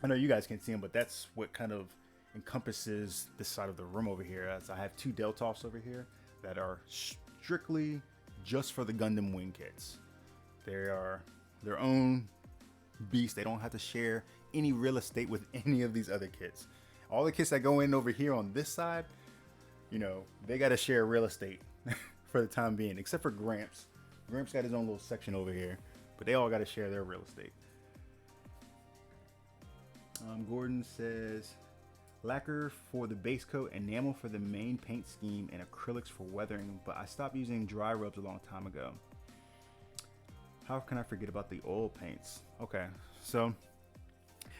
I know you guys can't see them, but that's what kind of encompasses this side of the room over here. As I have two Deltoffs over here that are strictly just for the Gundam wing kits. They are their own beast. They don't have to share any real estate with any of these other kits. All the kits that go in over here on this side, they got to share real estate for the time being, except for Gramps. Gramps got his own little section over here, but they all got to share their real estate. Gordon says, lacquer for the base coat, enamel for the main paint scheme, and acrylics for weathering, but I stopped using dry rubs a long time ago. How can I forget about the oil paints? Okay, so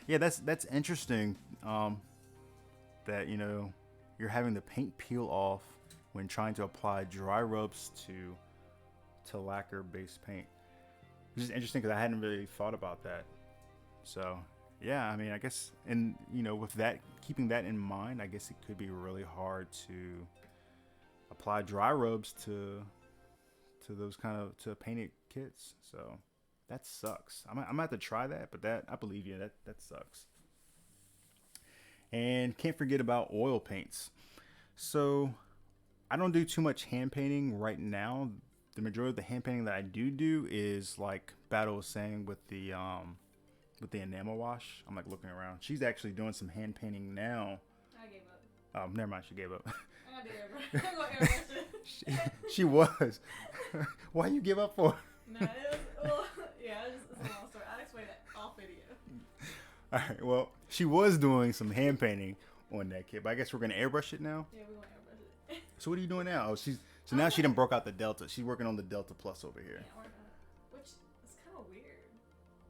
yeah, that's interesting. That you're having the paint peel off when trying to apply dry rubs to lacquer based paint, which is interesting because I hadn't really thought about that. So yeah, I mean, I guess, and with that, keeping that in mind, I guess it could be really hard to apply dry rubs to those to painted kits. So that sucks. I'm gonna have to try that, but I believe you, that sucks. And can't forget about oil paints. So I don't do too much hand painting right now. the majority of the hand painting that I do is like Battle was saying with the enamel wash. I'm like looking around. She's actually doing some hand painting now. I gave up. Never mind. She gave up. I did airbrush. I'm going airbrush it. she was. Why you give up for? No, it was, well, yeah, it's a long story. I'll explain it off video. All right. Well, she was doing some hand painting on that kit, but I guess we're gonna airbrush it now. Yeah, we want to airbrush it. So what are you doing now? Oh, so now she done broke out the Delta. She's working on the Delta Plus over here. Yeah, which is kind of weird.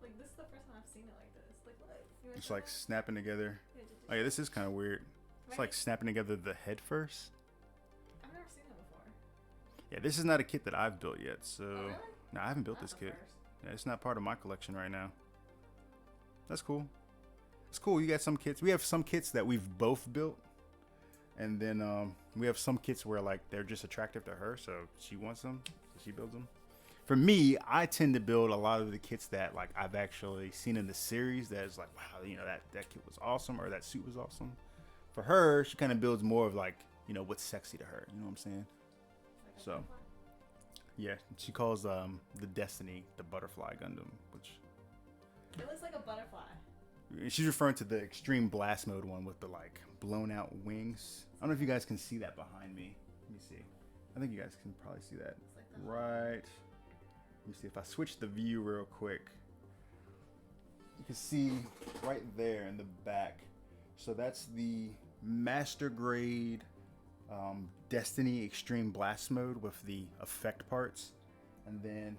Like, this is the first time I've seen it like this. Like, what? You It's like snapping together. Yeah, Oh yeah, this is kind of weird. It's like snapping together the head first. I've never seen it before. Yeah, this is not a kit that I've built yet. So Oh, really? no, I haven't built That's this the kit. first. Yeah, it's not part of my collection right now. That's cool. It's cool. You got some kits. We have some kits that we've both built, and then we have some kits where like they're just attractive to her, so she wants them, so she builds them. For me, I tend to build a lot of the kits that like I've actually seen in the series. That is like, wow, you know that kit was awesome, or that suit was awesome. For her, she kind of builds more of like, you know, what's sexy to her. You know what I'm saying? Like a So. butterfly? Yeah, she calls the Destiny the Butterfly Gundam, which It looks like a butterfly. she's referring to the extreme blast mode one with the like blown out wings. I don't know if you guys can see that behind me. Let me see. I think you guys can probably see that. It's like the Right. Let me see if I switch the view real quick. You can see right there in the back. So that's the master grade Destiny Extreme Blast Mode with the effect parts, and then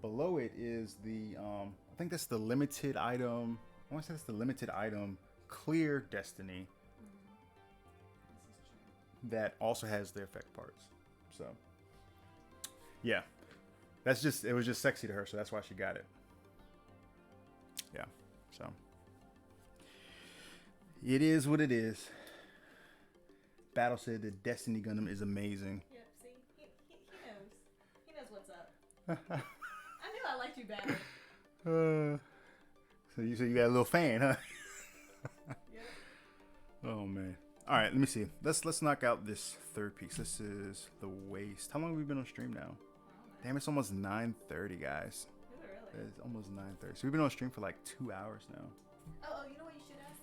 below it is the I think that's the limited item. I want to say that's the limited item Clear Destiny This is true. that also has the effect parts. So yeah, it was just sexy to her, so that's why she got it. Yeah, so it is what it is. Battle said the Destiny Gundam is amazing. Yep, see? He knows. He knows what's up. I knew I liked you better. So you got a little fan, huh? Yep. Oh man. All right, let me see. Let's knock out this third piece. This is the waist. How long have we been on stream now? I don't know. Damn, it's almost 9:30, guys. Is it really? It's almost 9:30. So we've been on stream for like 2 hours now. Oh, you know what you should ask?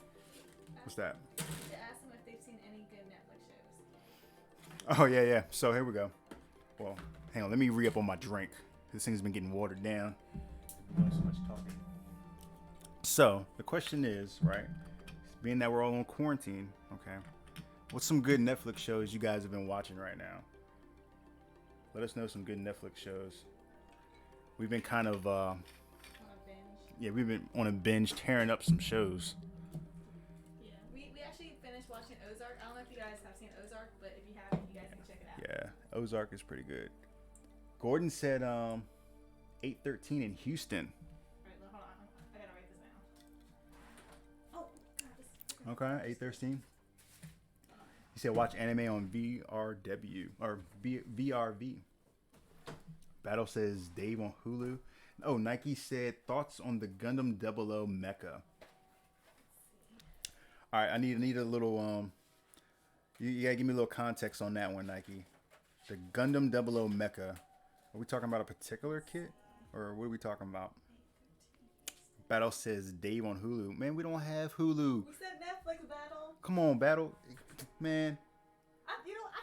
What's that? You should ask them if they've seen any good Netflix shows. Oh yeah. So here we go. Well, hang on. Let me re-up on my drink. This thing's been getting watered down. Doing so much talking. So the question is, right? Being that we're all on quarantine, okay? What's some good Netflix shows you guys have been watching right now? Let us know some good Netflix shows. We've been kind of, On a binge. yeah, we've been on a binge tearing up some shows. Yeah. We actually finished watching Ozark. I don't know if you guys have seen Ozark, but if you haven't, you guys can check it out. Yeah, Ozark is pretty good. Gordon said 8:13 in Houston. Alright, hold on. I gotta write this down. Oh, God, this Okay, 8:13. He said watch anime on VRW or VRV. Battle says Dave on Hulu. Oh, Nike said thoughts on the Gundam 00 Mecha. All right, I need a little you gotta give me a little context on that one, Nike. The Gundam 00 Mecha. Are we talking about a particular kit, or what are we talking about? Battle says Dave on Hulu. Man, we don't have Hulu. We said Netflix Battle. Come on, Battle, man. I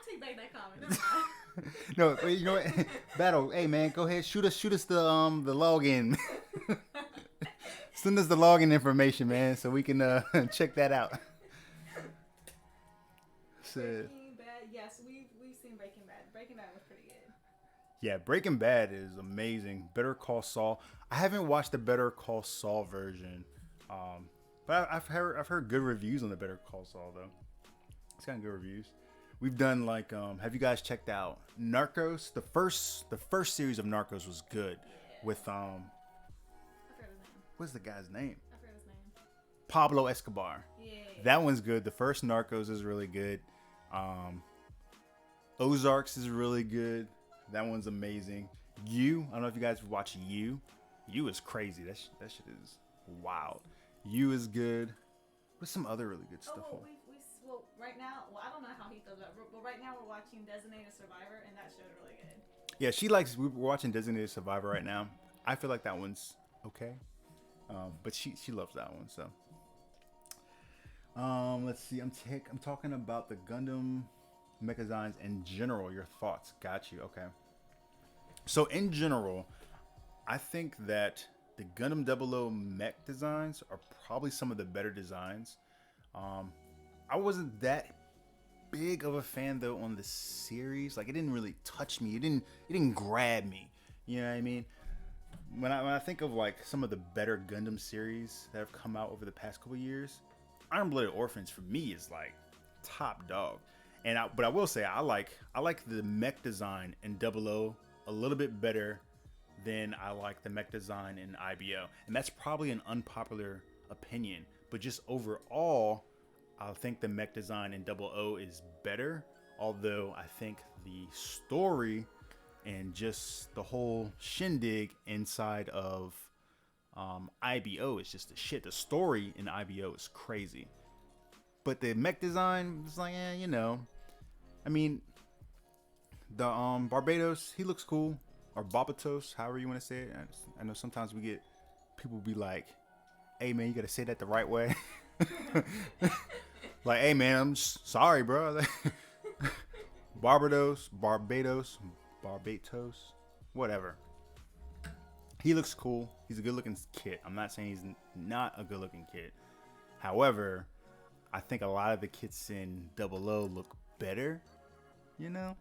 take back that comment. Never mind. No, wait, you know what? Battle, hey man, go ahead, shoot us the login. Send us the login information, man, so we can check that out. So, Breaking Bad. Yes, we've seen Breaking Bad. Breaking Bad was pretty good. yeah, Breaking Bad is amazing. Better Call Saul. I haven't watched the Better Call Saul version, but I've heard good reviews on the Better Call Saul though. It's got good reviews. We've done like, have you guys checked out Narcos? The first series of Narcos was good. With I forgot his name. what's the guy's name? I forgot his name. Pablo Escobar. Yeah. That one's good. The first Narcos is really good. Ozarks is really good. That one's amazing. You, I don't know if you guys watch You. You is crazy. That shit is wild. You is good. What's some other really good stuff? well, right now, I don't know how he feels about it, but right now we're watching Designated Survivor, and that show's really good. Yeah, she likes. We're watching Designated Survivor right now. I feel like that one's okay, but she loves that one. So, let's see. I'm talking about the Gundam mecha designs in general. Your thoughts? Got you. Okay. So in general, I think that the Gundam 00 mech designs are probably some of the better designs. I wasn't that big of a fan though on the series. Like it didn't really touch me. It didn't grab me. You know what I mean? When I think of like some of the better Gundam series that have come out over the past couple years, Iron Blooded Orphans for me is like top dog. But I will say I like the mech design in 00 a little bit better than I like the mech design in IBO. And that's probably an unpopular opinion, but just overall, I think the mech design in 00 is better. Although I think the story and just the whole shindig inside of IBO is just the shit. The story in IBO is crazy, but the mech design is like, you know. I mean, the Barbados, he looks cool, or Barbatos, however you want to say it. I know sometimes we get people be like, "Hey man, you gotta say that the right way." Like, "Hey man, I'm sorry, bro." Barbados, whatever. He looks cool. He's a good-looking kid. I'm not saying he's not a good-looking kid. However, I think a lot of the kits in 00 look better. You know?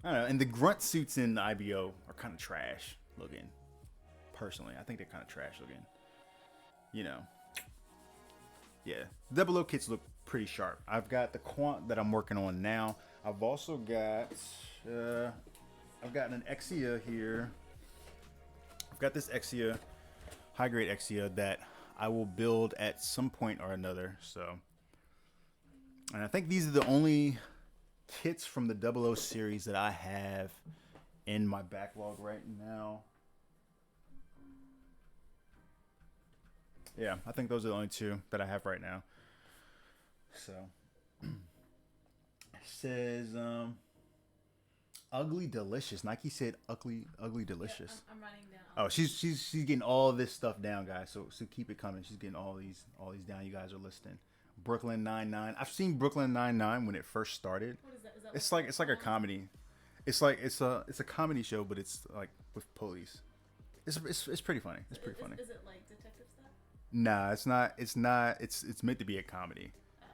I don't know. And the grunt suits in IBO are kind of trash looking. Personally, I think they're kind of trash looking. You know. Yeah. 00 kits look pretty sharp. I've got the Quant that I'm working on now. I've also got I've got an Exia here. I've got this Exia, high grade Exia, that I will build at some point or another. So, and I think these are the only kits from the 00 series that I have in my backlog right now. Yeah, I think those are the only two that I have right now. So, it says Ugly Delicious. Nike said ugly delicious. Yeah, I'm writing down. Oh, she's getting all this stuff down, guys. So keep it coming. She's getting all these down. You guys are listening. Brooklyn Nine-Nine. I've seen Brooklyn Nine-Nine when it first started. What is that? Is that It's like a comedy. It's a comedy show, but it's like with police. It's pretty funny. It's pretty funny. Is it like detective stuff? Nah, it's not. It's not. It's meant to be a comedy. Oh.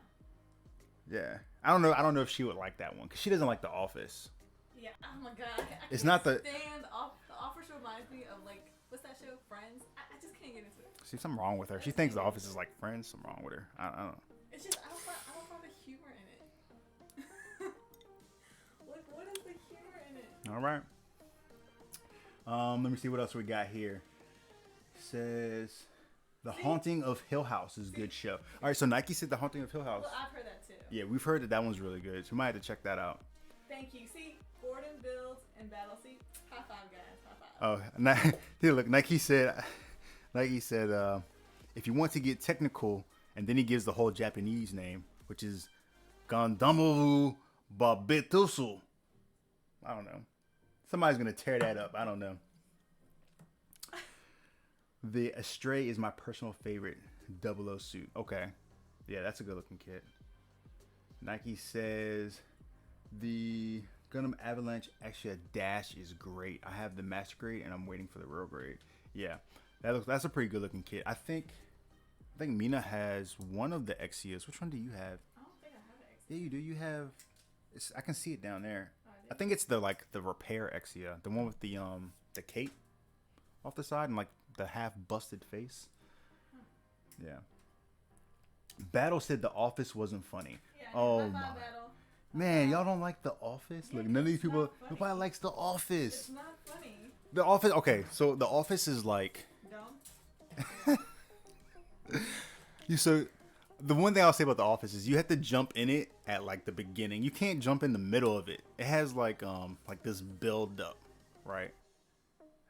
Yeah, I don't know if she would like that one because she doesn't like The Office. Yeah. Oh my god. It's not the. Stand off. The Office reminds me of like what's that show? Friends. I just can't get into it. See, something wrong with her. She thinks The Office is like Friends. Something wrong with her. I don't know. It's just I don't find the humor in it. Like what is the humor in it? All right. Let me see what else we got here. It says The Haunting of Hill House is a good show. All right, so Nike said The Haunting of Hill House. Well, I've heard that too. Yeah, we've heard that one's really good. So we might have to check that out. Thank you. See, Gordon builds and battle. See, high five, guys. High five. Oh, here, look. Nike said, if you want to get technical, and then he gives the whole Japanese name, which is Gandamu Babitusu. I don't know. Somebody's gonna tear that up. I don't know. The Astray is my personal favorite 00 suit. Okay. Yeah, that's a good looking kit. Nike says the Gundam Avalanche Extra Dash is great. I have the master grade and I'm waiting for the real grade. Yeah. That's a pretty good looking kit. I think Mina has one of the Exias. Which one do you have? I don't think I have an Exia. Yeah, you do. You have I can see it down there. Oh, I think it's the repair Exia, the one with the cape off the side and like the half busted face. Yeah. Battle said The Office wasn't funny. Yeah, oh high five, my battle. man, y'all don't like The Office? Yeah, Look, none of these it's not people. funny. Nobody likes The Office. It's not funny. The Office. Okay, so The Office is like Dumb. So the one thing I'll say about The Office is you have to jump in it at like the beginning. You can't jump in the middle of it. It has like this build up, right?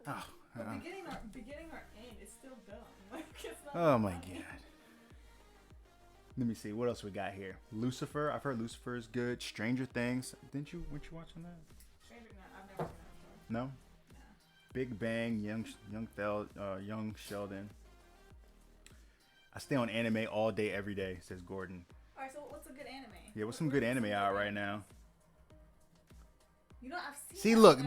Oh, But beginning or end is still dumb. Like it's not. oh my funny. god. Let me see what else we got here. Lucifer. I've heard Lucifer is good. Stranger Things. Weren't you watching that? Stranger, no, I've never seen that. No. No. Big Bang, young Sheldon. I stay on anime all day, every day, says Gordon. All right, so what's a good anime? Yeah, what's some good anime out right now? You know, I've seen. See, look,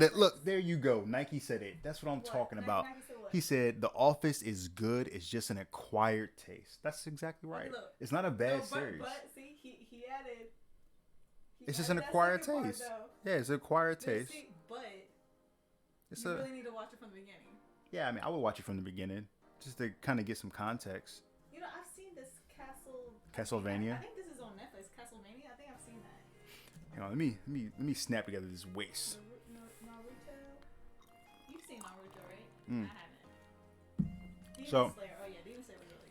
there you go. Nike said it. That's what I'm talking about. Nike said what? He said The Office is good. It's just an acquired taste. That's exactly right. Okay, look. It's not a bad No, series. But see, he added. It's just an acquired taste. Yeah, it's an acquired taste. See, but It's you really need to watch it from the beginning. Yeah, I mean, I would watch it from the beginning just to kind of get some context. You know, I've seen this Castlevania. I think this is on Netflix. Castlevania. I think I've seen that. Hang on, let me snap together this waist. Naruto. You've seen Naruto, right? Mm. I haven't. Demon So- Slayer. Oh yeah, Demon Slayer was really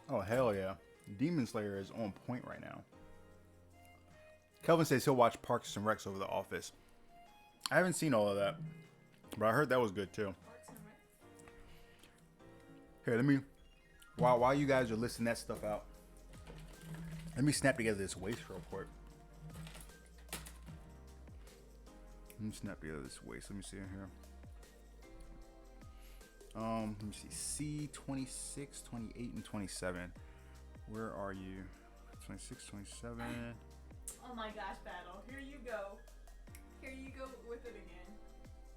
good. Oh hell yeah, Demon Slayer is on point right now. Kelvin says he'll watch Parks and Recs over The Office. I haven't seen all of that, but I heard that was good too. Parks and Rec. Here, let me. While you guys are listing that stuff out, let me snap together this waist real quick. Let me snap together this waist. Let me see in here. Let me see. C26, 28, and 27. Where are you? 26, 27. Oh my gosh, Battle. Here you go. Here you go with it again.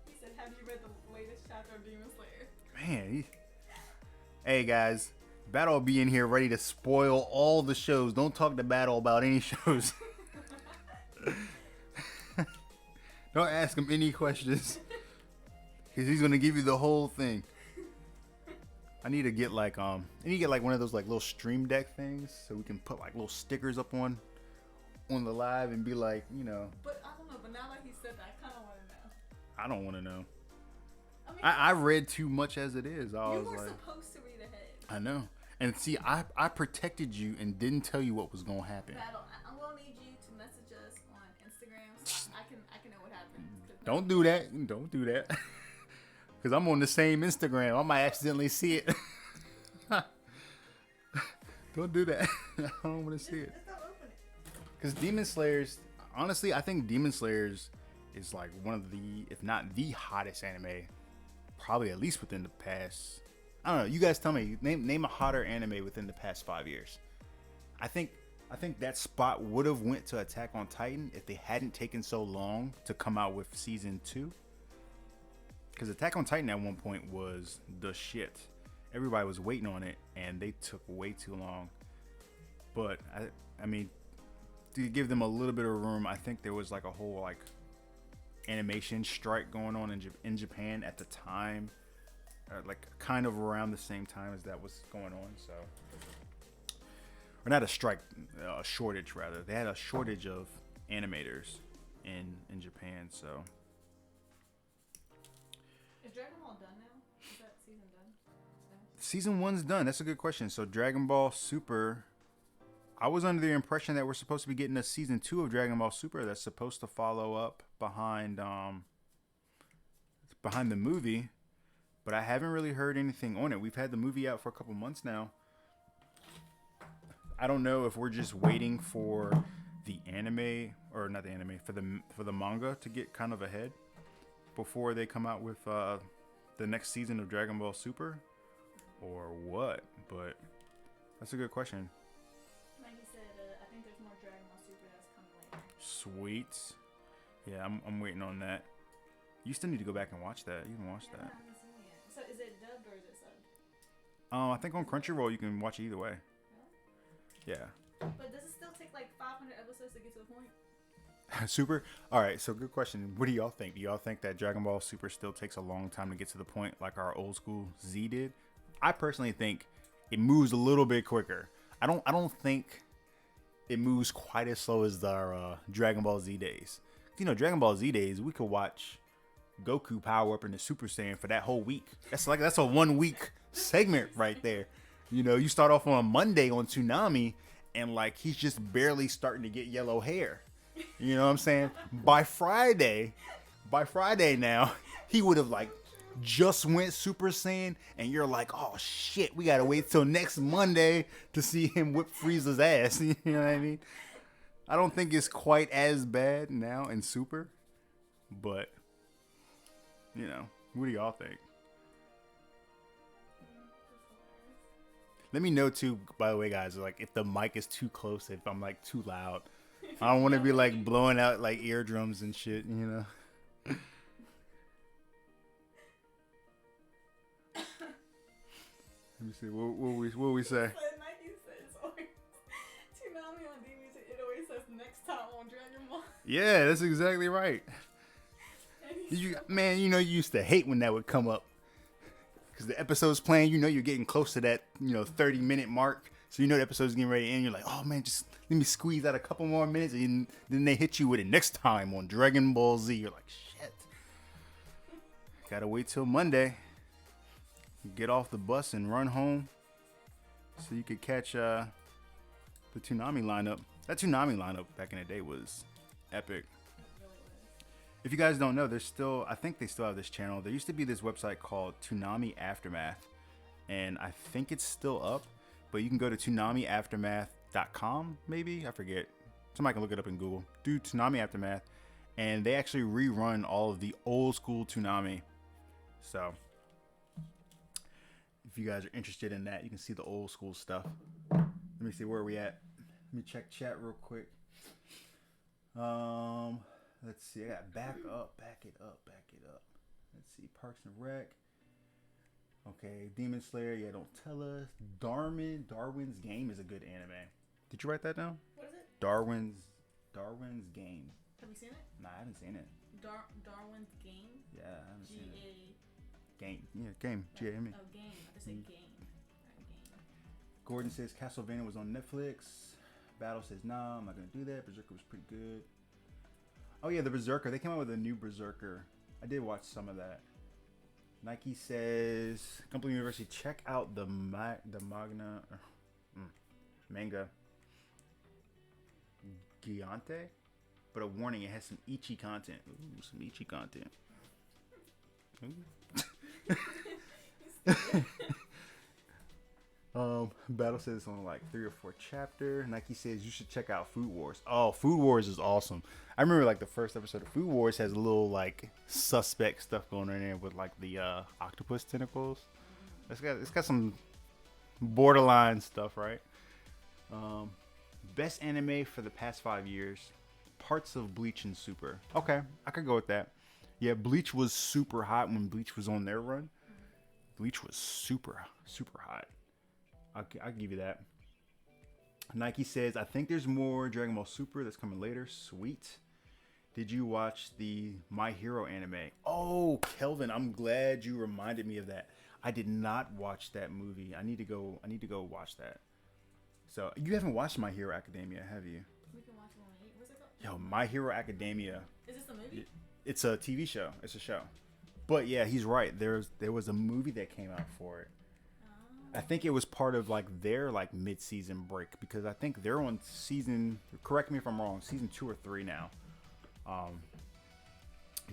He said, have you read the latest chapter of Demon Slayer? Man, hey guys, Battle will be in here ready to spoil all the shows. Don't talk to Battle about any shows. Don't ask him any questions, because he's gonna give you the whole thing. I need to get like one of those like little stream deck things so we can put like little stickers up on the live and be like, you know. But I don't know. But now that he said that, I kind of want to know. I don't want to know. I mean, I read too much as it is. you were supposed to read ahead. I know. And see, I protected you and didn't tell you what was gonna happen. Battle, I'm gonna need you to message us on Instagram so I can know what happened. Don't do that. Don't do that. Because I'm on the same Instagram. I might accidentally see it. Don't do that. I don't want to see it. Just don't open it. Because Demon Slayers, honestly, I think Demon Slayers is like one of the, if not the hottest anime, probably at least within the past. I don't know. You guys tell me. Name a hotter anime within the past 5 years. I think that spot would have went to Attack on Titan if they hadn't taken so long to come out with season 2. Because Attack on Titan at one point was the shit. Everybody was waiting on it, and they took way too long. But I mean, to give them a little bit of room, I think there was like a whole like animation strike going on in Japan at the time, like kind of around the same time as that was going on. So, or not a strike, a shortage rather. They had a shortage of animators in Japan. So. Is Dragon Ball done now? Is that season done? Season 1's done. That's a good question. So Dragon Ball Super, I was under the impression that we're supposed to be getting a season 2 of Dragon Ball Super that's supposed to follow up behind the movie, but I haven't really heard anything on it. We've had the movie out for a couple months now. I don't know if we're just waiting for the anime, or not the anime, for the manga to get kind of ahead before they come out with the next season of Dragon Ball Super, or what. But that's a good question. Like you said, I think there's more Dragon Ball Super that's coming later. Sweet. Yeah, I'm waiting on that. You still need to go back and watch that. You can watch Yeah, that. I haven't seen it yet. So is it dubbed or is it subbed? I think on Crunchyroll you can watch it either way. Really? Yeah. But does it still take like 500 episodes to get to the point? Super. All right. So good question. What do y'all think? Do y'all think that Dragon Ball Super still takes a long time to get to the point, like our old school Z did? I personally think it moves a little bit quicker. I don't think it moves quite as slow as our Dragon Ball Z days. You know, Dragon Ball Z days, we could watch Goku power up into Super Saiyan for that whole week. That's a 1 week segment right there. You know, you start off on a Monday on Toonami, and like he's just barely starting to get yellow hair. You know what I'm saying? By Friday now, he would have like just went Super Saiyan, and you're like, oh shit, we gotta wait till next Monday to see him whip Frieza's ass. You know what I mean? I don't think it's quite as bad now in Super, but You know, what do y'all think? Let me know too, by the way, guys, like if the mic is too close, if I'm like too loud. I don't want to be like blowing out like eardrums and shit, you know. Let me see. What we say? Nike says always Toonami on DVD. It always says next time on Dragon Ball. Yeah, that's exactly right. Man, you know, you used to hate when that would come up. Because the episode's playing, you know you're getting close to that, 30-minute mark. So you know the episode's getting ready to end. You're like, oh man, just let me squeeze out a couple more minutes. And then they hit you with it next time on Dragon Ball Z. You're like, shit. Gotta wait till Monday. Get off the bus and run home. So you could catch the Toonami lineup. That Toonami lineup back in the day was epic. If you guys don't know, I think they still have this channel. There used to be this website called Toonami Aftermath, and I think it's still up, but you can go to ToonamiAftermath.com, maybe? I forget. Somebody can look it up in Google. Do Toonami Aftermath, and they actually rerun all of the old school Toonami. So, if you guys are interested in that, you can see the old school stuff. Let me see, where are we at? Let me check chat real quick. Let's see. I got back it up. Let's see. Parks and Rec. Okay. Demon Slayer. Yeah, don't tell us. Darwin's Game is a good anime. Did you write that down? What is it? Darwin's Game. Have you seen it? Nah, I haven't seen it. Darwin's Game? Yeah, I haven't seen it. G-A... Game. Yeah, Game. G-A-M-E. Oh, Game. I just said Game. Not Game. Gordon says Castlevania was on Netflix. Battle says, nah, I'm not going to do that. Berserker was pretty good. Oh yeah, the Berserker. They came out with a new Berserker. I did watch some of that. Nike says, Complete University, check out the manga Gigante. But a warning, it has some ecchi content. Ooh, some ecchi content. Battle says it's on like 3 or 4 chapter. Nike says you should check out Food Wars. Oh, Food Wars is awesome. I remember like the first episode of Food Wars has a little like suspect stuff going on in there with like the octopus tentacles. It's got some borderline stuff, right? Best anime for the past 5 years. Parts of Bleach and Super. Okay, I could go with that. Yeah, Bleach was super hot when Bleach was on their run. Bleach was super hot. I'll give you that. Nike says, I think there's more Dragon Ball Super that's coming later. Sweet. Did you watch the My Hero anime? Oh, Kelvin, I'm glad you reminded me of that. I did not watch that movie. I need to go watch that. So, you haven't watched My Hero Academia, have you? We can watch it on 8. What's it called? Yo, My Hero Academia. Is this a movie? It's a TV show. It's a show. But yeah, he's right. There was a movie that came out for it. I think it was part of like their like mid-season break, because I think they're on season, correct me if I'm wrong, season 2 or 3 now.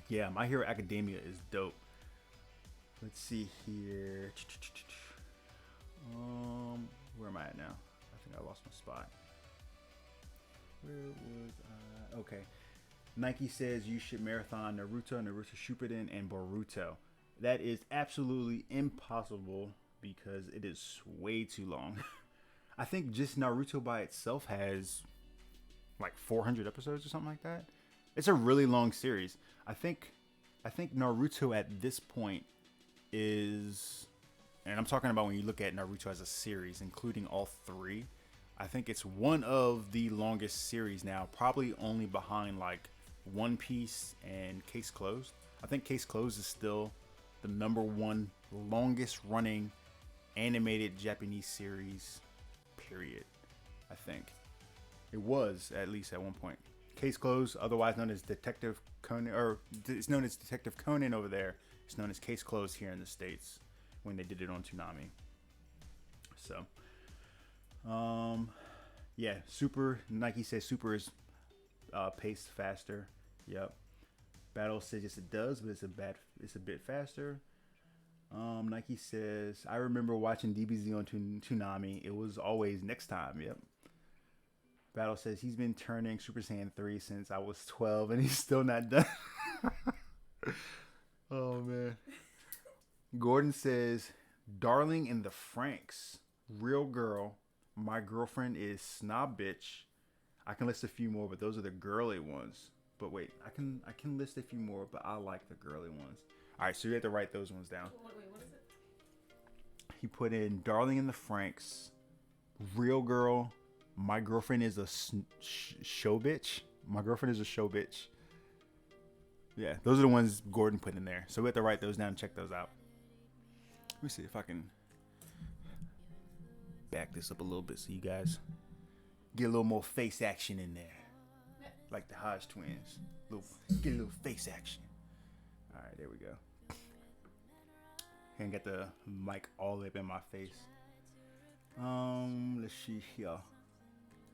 Yeah, My Hero Academia is dope. Let's see here. Where am I at now? I think I lost my spot. Where was I? Okay. Nike says you should marathon Naruto Shippuden, and Boruto. That is absolutely impossible because it is way too long. I think just Naruto by itself has like 400 episodes or something like that. It's a really long series. I think Naruto at this point is, and I'm talking about when you look at Naruto as a series, including all 3, I think it's one of the longest series now, probably only behind like One Piece and Case Closed. I think Case Closed is still the #1 longest running animated Japanese series, period. I think it was, at least at one point. Case Closed, otherwise known as Detective Conan, or it's known as Detective Conan over there. It's known as Case Closed here in the States when they did it on Toonami. So, yeah, Super. Nike says Super is paced faster. Yep. Battle says yes, it does, but it's a bit faster. Nike says, I remember watching DBZ on Toonami. It was always next time. Yep. Battle says he's been turning Super Saiyan 3 since I was 12 and he's still not done. Oh man. Gordon says, "Darling in the Franks, real girl. My girlfriend is snob bitch. I can list a few more, but those are the girly ones. But wait, I can list a few more, but I like the girly ones. All right, so you have to write those ones down." Wait, what is it? He put in "Darling in the Franks, real girl. My girlfriend is a show bitch. My girlfriend is a show bitch." Yeah, those are the ones Gordon put in there. So we have to write those down and check those out. Let me see if I can back this up a little bit so you guys get a little more face action in there. Like the Hodge twins. Get a little face action. Alright, there we go. And get the mic all the way up in my face. Let's see here.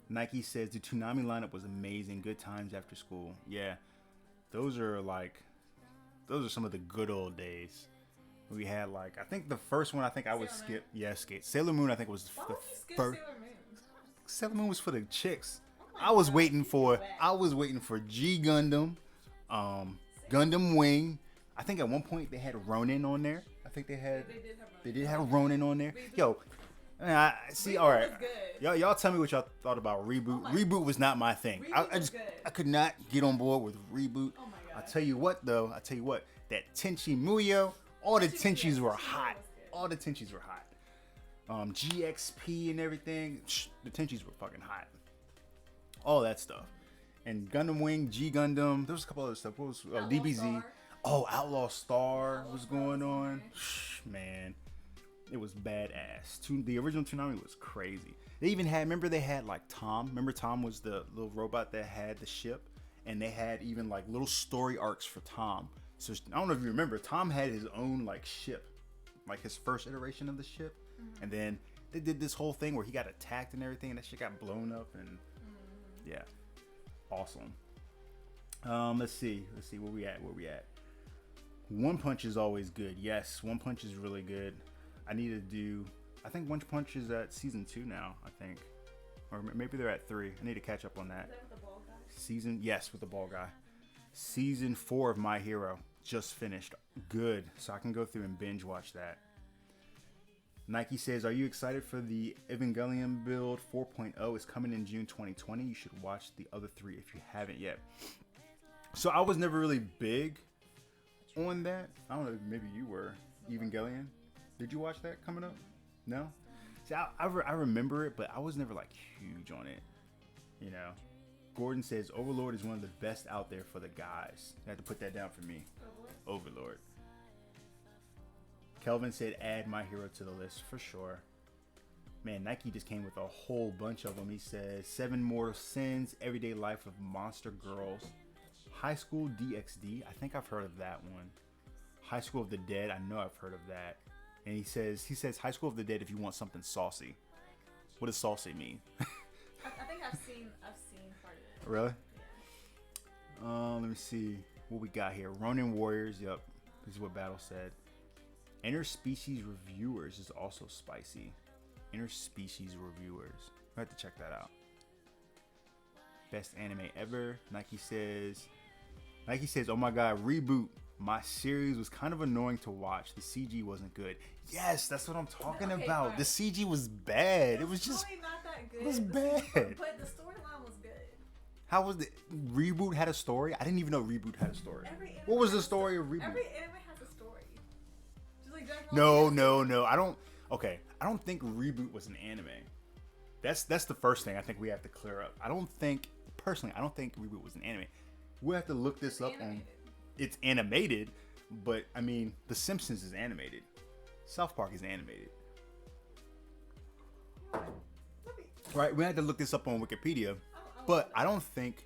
Nike says the Toonami lineup was amazing. Good times after school. Yeah. Those are some of the good old days. We had like, I think the first one I would skip. Yeah, skate. Sailor Moon I think was Why the would you skip first. Sailor Moon? Sailor Moon was for the chicks. Oh my I was God, waiting you for do that. I was waiting for G Gundam, Gundam Wing. I think at one point they had Ronin on there. I think they did have Ronin on there. Reboot. Yo, I see. Reboot All right, was good. y'all tell me what y'all thought about Reboot. my- Reboot was not my thing. Reboot I was just good. I could not get on board with Reboot. Oh my I God. tell you what though, that Tenchi Muyo, all the Tenchi- Tenchis yeah, were Tenchi Muyo hot. was good. All the Tenchis were hot. GXP and everything, the Tenchis were fucking hot. All that stuff. And Gundam Wing, G Gundam, there was a couple other stuff. What was Outlaw DBZ? Star. Oh, Outlaw Star Outlaw was Star going was on. nice. Man, it was badass. The original Toonami was crazy. They even had, remember they had like Tom. Remember Tom was the little robot that had the ship, and they had even like little story arcs for Tom. So I don't know if you remember, Tom had his own like ship, like his first iteration of the ship, and then they did this whole thing where he got attacked and everything, and that shit got blown up, and yeah, awesome. Let's see where we at. One Punch is always good. Yes, One Punch is really good. I think One Punch is at season 2 now, I think. Or maybe they're at 3. I need to catch up on that. Is that with the ball guy? With the ball guy. Season 4 of My Hero just finished. Good. So I can go through and binge watch that. Nike says, "Are you excited for the Evangelion build 4.0? It's coming in June 2020. You should watch the other 3 if you haven't yet." So I was never really big on that. I don't know, maybe you were. Evangelion. Did you watch that coming up? No? See, I remember it, but I was never like huge on it. You know? Gordon says Overlord is one of the best out there for the guys. I had to put that down for me. Overlord. Kelvin said add My Hero to the list for sure. Man, Nike just came with a whole bunch of them. He says 7 Mortal Sins, Everyday Life of Monster Girls, High School DxD. I think I've heard of that one. High School of the Dead. I know I've heard of that. And he says High School of the Dead if you want something saucy. What does saucy mean? I think I've seen part of it. Really? Yeah. Let me see what we got here. Ronin Warriors. Yep, this is what Battle said. Interspecies Reviewers is also spicy. Interspecies Reviewers. I have to check that out. Best anime ever. Nike says, "Oh my god, Reboot. My series was kind of annoying to watch. The CG wasn't good." Yes, that's what I'm talking Okay, about. right. The CG was bad. It was just. really not that good. It was The bad. But the storyline was good. How was the Reboot had a story? I didn't even know Reboot had a story. Every anime What was the has story of Reboot? Every anime has a story. Just like Dragon Ball Z. No. I don't think Reboot was an anime. That's the first thing I think we have to clear up. I don't think Reboot was an anime. We'll have to look this up on. It's animated, but I mean, The Simpsons is animated. South Park is animated. Right, we had to look this up on Wikipedia, but I don't think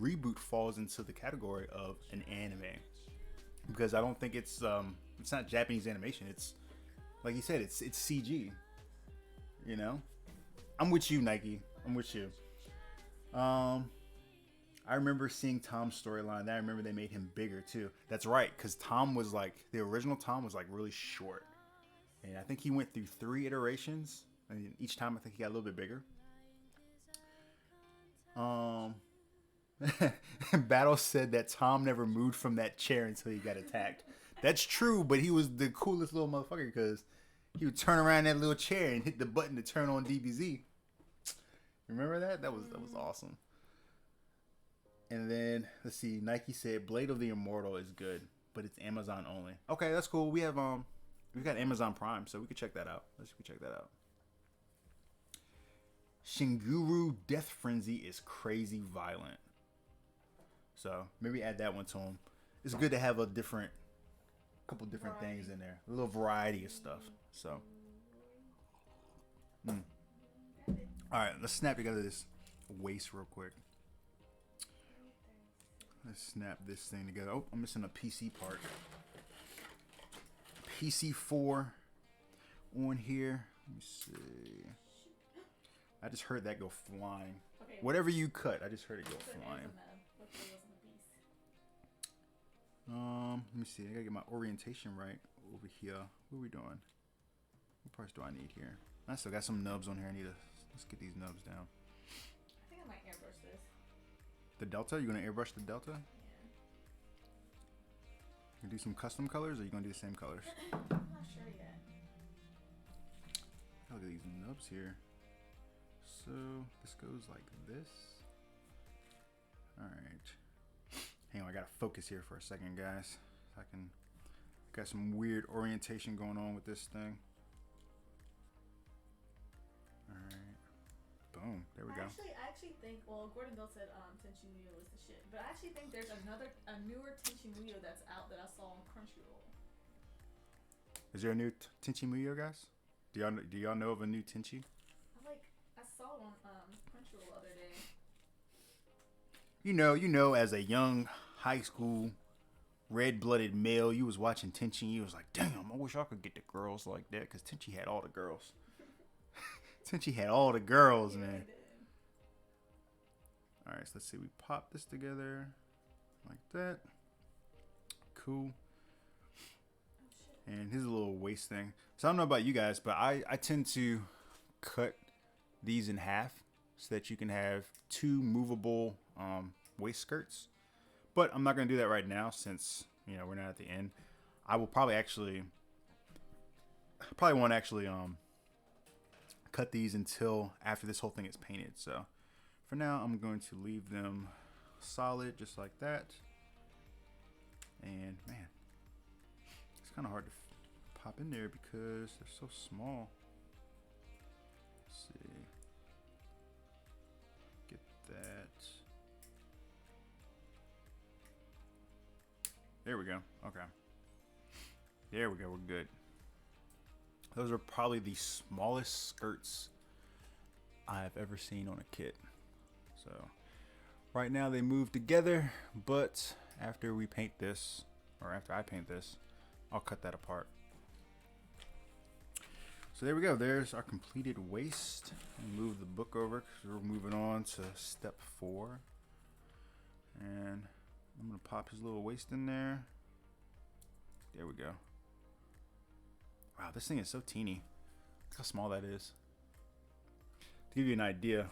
Reboot falls into the category of an anime because I don't think it's not Japanese animation. It's like you said, it's CG. You know, I'm with you, Nike. I'm with you. I remember seeing Tom's storyline. I remember they made him bigger too. That's right, because Tom was like the original Tom was like really short, and I think he went through 3 iterations, and each time I think he got a little bit bigger. Battle said that Tom never moved from that chair until he got attacked. That's true, but he was the coolest little motherfucker because he would turn around in that little chair and hit the button to turn on DBZ. Remember that? That was awesome. And then let's see. Nike said Blade of the Immortal is good, but it's Amazon only. Okay, that's cool. We have we've got Amazon Prime, so we could check that out. Let's check that out. Shinguru Death Frenzy is crazy violent. So maybe add that one to him. It's good to have a couple different things in there. A little variety of stuff. So. Alright, let's snap together this waist real quick. Let's snap this thing together. Oh, I'm missing a PC part. PC4 on here. Let me see. I just heard that go flying. Okay. Whatever you cut, I just heard it go flying. Let me see. I gotta get my orientation right over here. What are we doing? What parts do I need here? I still got some nubs on here. Let's get these nubs down. I think I might airbrush this. The Delta? You gonna airbrush the Delta? Yeah. You do some custom colors, or you gonna do the same colors? I'm not sure yet. Look at these nubs here. So this goes like this. All right. Hang on, I gotta focus here for a second, guys. I got some weird orientation going on with this thing. All right. Boom. There we go. I actually think, well, Gordon Bell said Tenchi Muyo was the shit, but I actually think there's a newer Tenchi Muyo that's out that I saw on Crunchyroll. Is there a new Tenchi Muyo, guys? Do y'all know of a new Tenchi? I saw it on Crunchyroll the other day. You know, as a young high school red-blooded male, you was watching Tenchi. You was like, damn, I wish I could get the girls like that, because Tenchi had all the girls. Tenchi had all the girls, yeah, man. All right, so let's see. We pop this together like that. Cool. And here's a little waist thing. So I don't know about you guys, but I tend to cut these in half so that you can have two movable waist skirts. But I'm not going to do that right now since, you know, we're not at the end. I will probably won't actually cut these until after this whole thing is painted. So for now, I'm going to leave them solid just like that. And man, it's kind of hard to pop in there because they're so small. Let's see. Get that. There we go. Okay. There we go. We're good. Those are probably the smallest skirts I've ever seen on a kit. So right now they move together, but after we paint this, or after I paint this, I'll cut that apart. So there we go. There's our completed waist. Move the book over because we're moving on to step 4. And I'm going to pop his little waist in there. There we go. Wow, this thing is so teeny. Look how small that is. To give you an idea,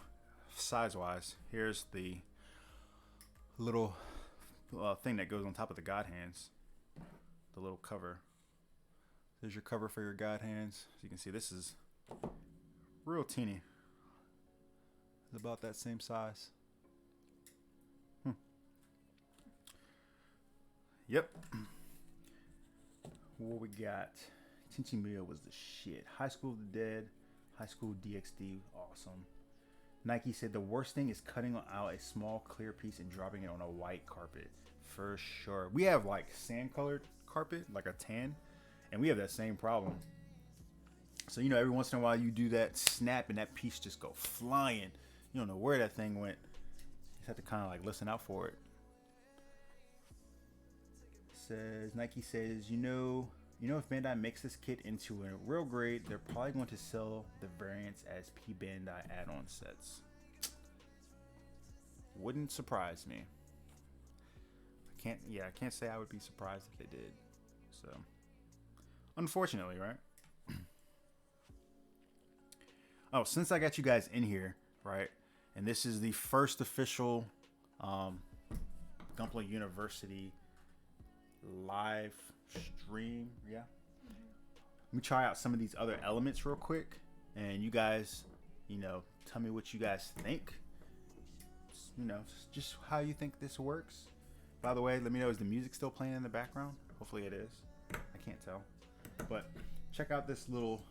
size-wise, here's the little thing that goes on top of the God hands. The little cover. There's your cover for your God hands. As you can see, this is real teeny. It's about that same size. Yep. What we got? Tenchi Muyo was the shit. High School of the Dead, High School DxD, awesome. Nike said the worst thing is cutting out a small clear piece and dropping it on a white carpet. For sure. We have like sand colored carpet, like a tan, and we have that same problem. So, you know, every once in a while you do that snap and that piece just go flying. You don't know where that thing went. You just have to kind of like listen out for it. Says Nike says, you know if Bandai makes this kit into a real grade, they're probably going to sell the variants as P Bandai add-on sets. Wouldn't surprise me. I can't say I would be surprised if they did. So, unfortunately, right? Oh, since I got you guys in here, right, and this is the first official Gunpla University live stream. Yeah. Let me try out some of these other elements real quick, and you guys, tell me what you guys think. Just how you think this works. By the way, let me know, is the music still playing in the background? Hopefully it is. I can't tell. But check out this little